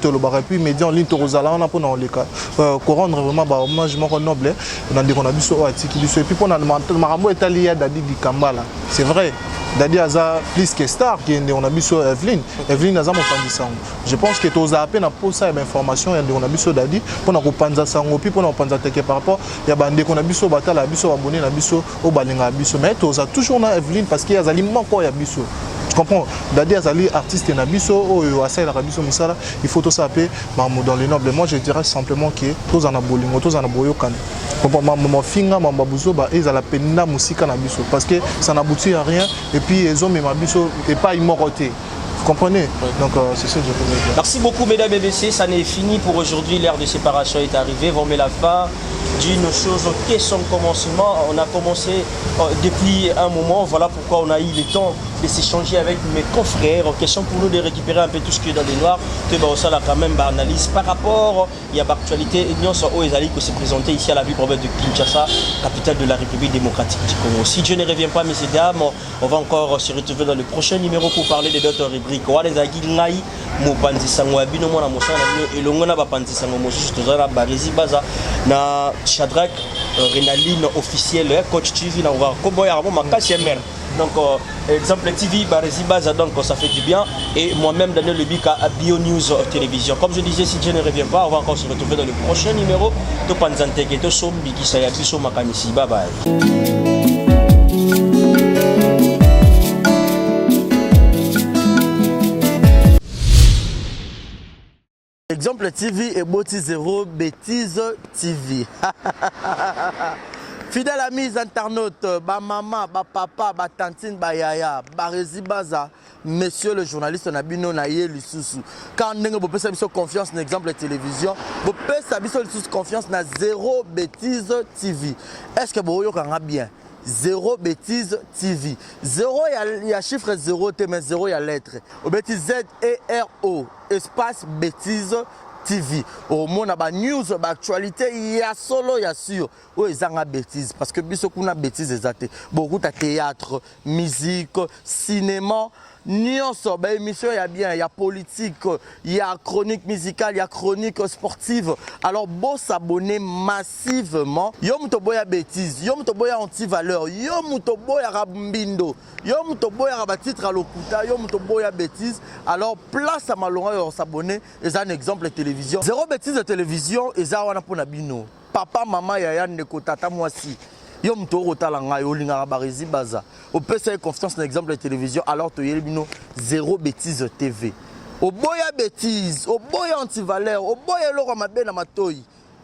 Speaker 8: puis médias en ligne, on a pour les cas. Rendre vraiment hommage noble. On a dit qu'on a vu ça à Tiki. Et puis, on a Marambo est allé à Dadi Kambala. C'est vrai. Dadi Aza plus que star qui on a vu sur Evelyne. Evelyne Aza mon pandisang. Je pense que tu as à peine pour ça information et on a vu sur Dadi pour nous panza sango puis pour nous panza teke par rapport il y a bandé qu'on a vu sur batala biso abonné na biso au balinga biso mais tu as toujours na Evelyne parce qu'il y a aliment quoi il y a biso. Tu comprends? Dadi Azali artiste na biso au asa la biso musala il faut tout ça appeler dans les nobles. Moi je dirais simplement que tous en a bolingo tous en a boyokan. Maman finga maman buzo ba ils a la peine musika na biso parce que ça n'aboutit à rien et puis ils ont même biso et pas immorté. Vous comprenez? Oui. Donc c'est ça que je voulais dire.
Speaker 7: Merci beaucoup mesdames et messieurs, ça n'est fini pour aujourd'hui, l'ère de séparation est arrivée, on met la fin d'une chose qui est son commencement. On a commencé depuis un moment, voilà pourquoi on a eu le temps de s'échanger avec mes confrères. Question pour nous de récupérer un peu tout ce qui est dans les noirs. Ça a quand même analyse par rapport il y a l'actualité Union Ezali qui s'est présenté ici à la ville province de Kinshasa, capitale de la République démocratique du Congo. Si Dieu ne revient pas, messieurs dames, on va encore se retrouver dans le prochain numéro pour parler de d'autres rubriques. Shadrack, Renaline officiel, coach TV, Donc, exemple TV, Barezi Baza, donc ça fait du bien. Et moi-même, Daniel Lebika à Bio News Télévision. Comme je disais, si Dieu ne revient pas, on va encore se retrouver dans le prochain numéro de Panzanteke, de Sombi, qui s'est appelé Somakanisi. Bye bye.
Speaker 1: Exemple TV et Boti Zéro Bêtise TV. Fidèles amis internautes, ba maman, ba papa, ba tantine, ba yaya, Barezi Baza, monsieur le journaliste Nabino Naye Lisusu. Quand vous pouvez savoir confiance dans l'exemple de télévision, vous pouvez savoir confiance dans Zéro Bêtise TV. Est-ce que vous avez bien? Zéro Bêtise TV. Zéro, il y a chiffre 0, mais 0, il y a lettre. Au bêtise Z-E-R-O, espace Bêtise TV. Au monde, il y a news, il y a actualité, il y a solo, il y a sûr. Oui, il y a bêtise. Parce que beaucoup de bêtises, beaucoup de théâtre, musique, cinéma. Nyonso, ben émission il y a bien, il y a politique, il y a chronique musicale, il y a chronique sportive. Alors bon s'abonner massivement. Yo mutoboya bêtise, yo mutoboya anti-valeur, yo mutoboya rabimbindo, yo mutoboya rabatitre à l'okuta, yo mutoboya bêtise. Alors place à malonga s'abonner, et ça un exemple de télévision. Zéro bêtise de télévision, et ça wana pona bino. Papa, maman, yaya, neko, tata, moi si. Yo mto rotala nga yo linga Barezi Baza. Au PC confiance dans l'exemple de télévision alors to yelbino Zéro Bêtise TV. Au boya bêtise, au boya anti-valeur, au boya loro mabe na matoi.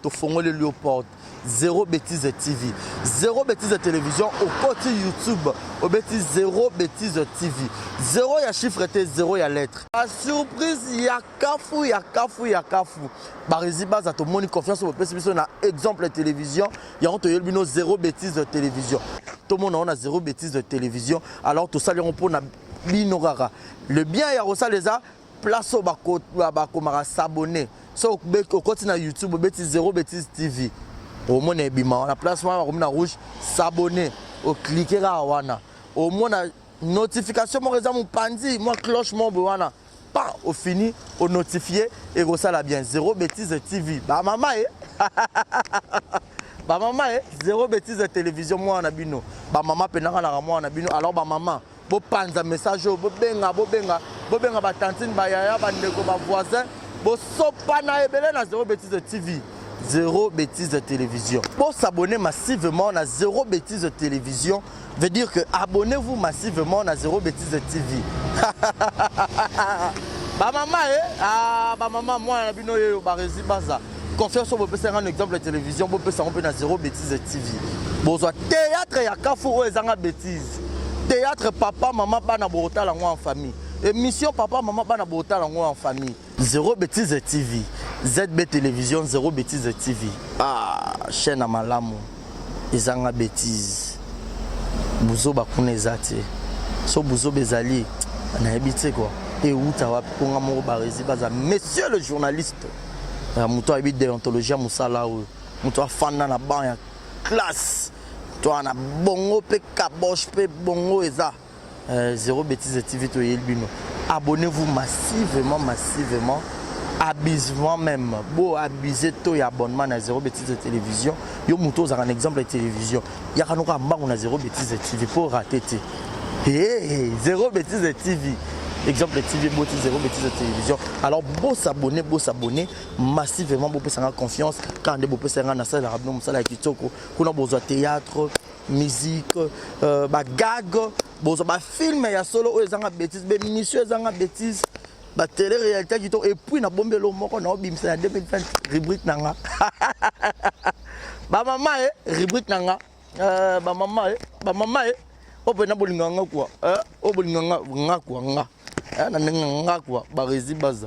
Speaker 1: To fongole Léopold. Zéro Bêtise TV. Zéro Bêtise télévision au côté YouTube. Au bêtise Zéro Bêtise TV. Zéro y a chiffre T, zéro y a lettre. La surprise, y a kafou, y a kafou, y a kafou. Barezi Baza, to moni confiance au PC na exemple de télévision. Y a on to yelbino Zéro Bêtise de télévision. Tout le monde a Zéro Bêtise de télévision. Alors tout ça, on peut na binorara. Le bien y a aussi les a place au bako mara s'abonner. So au côté na YouTube, au bêtise Zéro Bêtise TV. Au moins ebima la place na rouge s'abonner au cliquer là wana au moins notification mon réseau mon pandi moi cloche mon wana pas au fini au notifier et ça la bien Zéro Bêtise TV ba maman ba maman Zéro Bêtise télévision moi na bino ba maman penanga na moi na bino alors ba maman bo panza message bo benga ba tantine ba yaya ba ndeko ba voisin bo sopa na ebele na Zéro Bêtise TV. Zéro Bêtise de télévision. Pour s'abonner massivement à Zéro Bêtise de télévision, veut dire que abonnez-vous massivement à Zéro Bêtise de TV. Bah maman, bah maman, moi, je suis Barezi Baza. Confiance, on peut faire un exemple de télévision, on peut s'en à Zéro Bêtise de TV. Bon, théâtre, il y a Kafou, il y a bêtise. Théâtre, papa, maman, bana borota la en famille. Émission, papa, maman, bana borota la en famille. Zéro Bêtise de TV. ZB Télévision, Zéro Bêtise TV. Ah, chaîne à malamu. Ezanga bêtise. Bouzo bakune zate. So bouzo bezali. On a habité quoi. Et où t'as wapi pour un Barezi Baza. Monsieur le journaliste. Mouto habite déontologie à Moussala. Mouto fan dans la banque. Classe. Toi, on a bongo, pe kabosh, pe bongo eza. Zéro Bêtise TV, to yelbino. Abonnez-vous massivement. Abusement même. Bon, abuser tout et abonnement à Zéro Bêtise de télévision. Yo mouto a un exemple de télévision. Il y a unamba on a Zéro Bêtise de TV pour rater. Zéro Bêtise de TV. Exemple de TV, Zéro Bêtise de télévision. Alors, beau s'abonner massivement, beau faire confiance. Quand on peut faire un salle arabno, salle avec Kitoko, on a besoin de théâtre, musique, gag, besoin de film, il y a solo, ils ont bêtise, mais minutieux, ils ont bêtise. La télé-réalité qui et puis na bombe lo moko na obimisa na 2020 rubrique nanga. Ba maman rubrique nanga. Ba maman o pena bolinganga quoi. O bolinganga nga quoi nga. Na nga quoi Barezi Baza.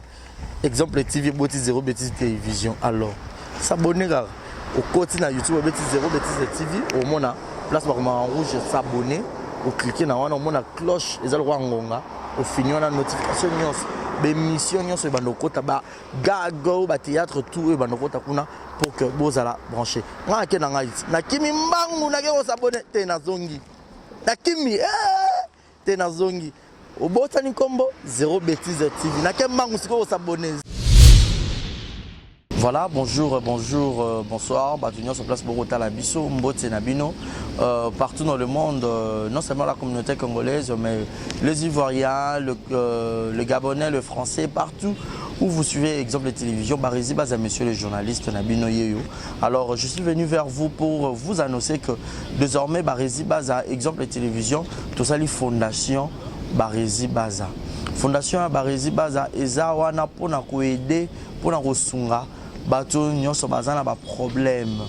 Speaker 1: Exemple TV Boti Zéro Bêtise télévision. Alors s'abonner là au côté na YouTube Bêtise Zéro Bêtise TV au mona place par en rouge s'abonner ou cliquer na wana au mona cloche ezal roi ngonga au fini on a notification nyonso. Bémission nyonso banokota ba gago ba théâtre tout e banokota kuna pour que bozala branché nga ke na ngai na kimi mbangu na ke s'abonner te na zongi na kimi te na zongi obotani kombo Zéro Bêtise TV na ke mbangu siko s'abonner Voilà, bonjour, bonsoir. Batunio sur place Bogota Labiso, Mbote Nabino. Partout dans le monde, non seulement la communauté congolaise, mais les Ivoiriens, le Gabonais, le Français, partout où vous suivez exemple de télévision, Barizi Baza, monsieur le journaliste Nabino Yeyo. Alors, je suis venu vers vous pour vous annoncer que désormais, Barizi Baza, exemple de télévision, tout ça, les fondations Barizi Baza. Fondation Barizi Baza, eza wana pona koede, pona kosunga. Bato nyonso bazana ba problème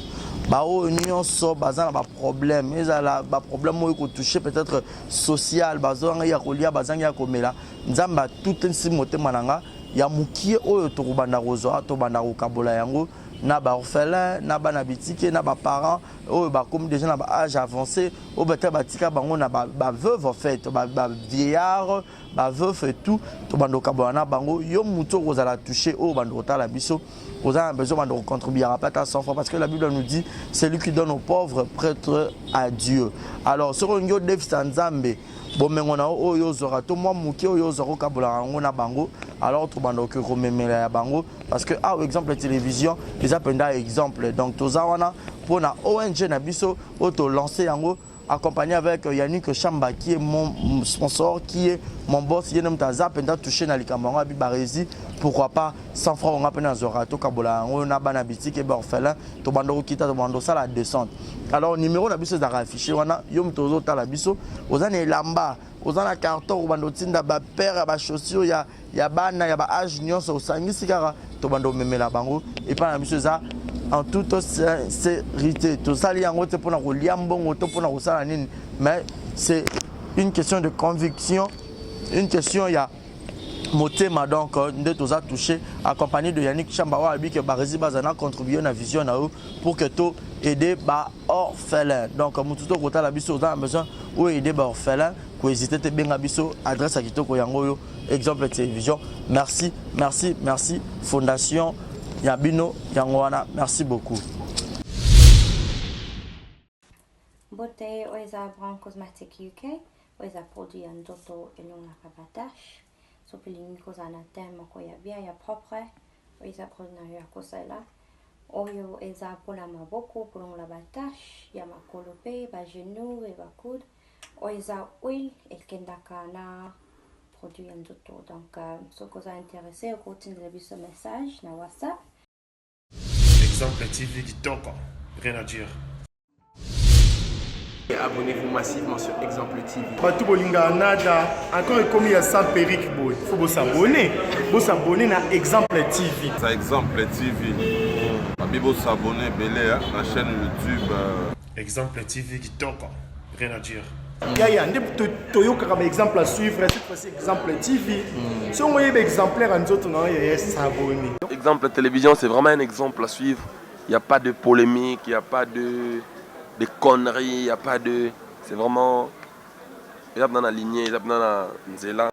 Speaker 1: bao nyonso bazana ba problème ezala ba problème oyo ko toucher peut-être social bazanga ya kolia bazanga ya komela nzamba tout nsi motema nanga ya mukie oyo to kubanda kozwa to banda ko kabola yango na ba orphelin na ba na bitike na ba parents oyo ba comme déjà na ba âge avancé o beta batika bango na ba veuve en fait ba vieillard ba veuve et tout to banda ko kabola na bango yo muto kozala toucher o banda ko tala biso. Vous avez besoin de contribuer à pas à 100 francs parce que la Bible nous dit c'est lui qui donne aux pauvres prêtre à Dieu. Alors sur un yo dev sanzambe bon mais on a oyo zora to moi muki oyo zora kabula ngona bango alors to bando que rememela ya bango parce que ah exemple la télévision les appenda exemple donc to zawana pour na ONG na biso auto lancer yango accompagné avec Yannick Chamba qui est mon sponsor, qui est mon boss, qui est Zapenda touché dans les camarades à Barizi. Pourquoi pas 100 francs on a peine à Zorato Kabola, on a banabiti qui est orphelin, Tobando Kita, Tobando ça la descente. Alors numéro la biso d'affiché, on a Yom Tozo Talabiso, aux années Lamba, aux années carton, au bando Tinda, père, à chaussure, il y a Bana, il y a Age Nyon, au Sangi Sigara, Tobando Memela Bango, et pas la biso ça. En toute sincérité, tout ça, mais c'est une question de conviction, une question, il y a motema donc de tous a touché accompagné de Yannick Chambawa Abi que Barizi Bazana contribué à la vision pour que tout aider ba orphelin donc mututo kota la biso dans besoin ou aider ba orphelin ko hésiter te benga biso adresse à kitoko yango exemple télévision merci fondation Yabino Yangwana merci beaucoup.
Speaker 9: Bote oiza Brand Cosmetic UK oiza produit en toto elong la kabatash so pilingi kozana tema ko ya bien ya propre oiza produit ya kosela oyo eza pona maboko pour la batash ya makolope ba genou et ba coude oiza oil elkendaka na produit en toto donc so koza intéressé au continue de ce message na WhatsApp.
Speaker 3: Exemple TV Kitoko, rien à dire.
Speaker 4: Et abonnez-vous massivement sur Exemple TV.
Speaker 3: Batou Bolinga Nada, encore comme il y a 100 périques, il faut s'abonner. Vous s'abonner à Exemple TV.
Speaker 5: C'est Exemple TV. Vous s'abonner à la chaîne YouTube.
Speaker 3: Exemple TV Kitoko, rien à dire. Il y a un exemple à suivre, cette fois-ci Exemple TV. Si on voit exemplaire en autres, il y a s'abonner.
Speaker 6: Exemple télévision, c'est vraiment un exemple à suivre. Il n'y a pas de polémique, il n'y a pas de conneries, il n'y a pas de... C'est vraiment... Il y a dans la lignée, il y a dans la nzela.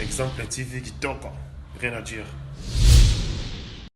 Speaker 3: Exemple TV Kitoko, rien à dire.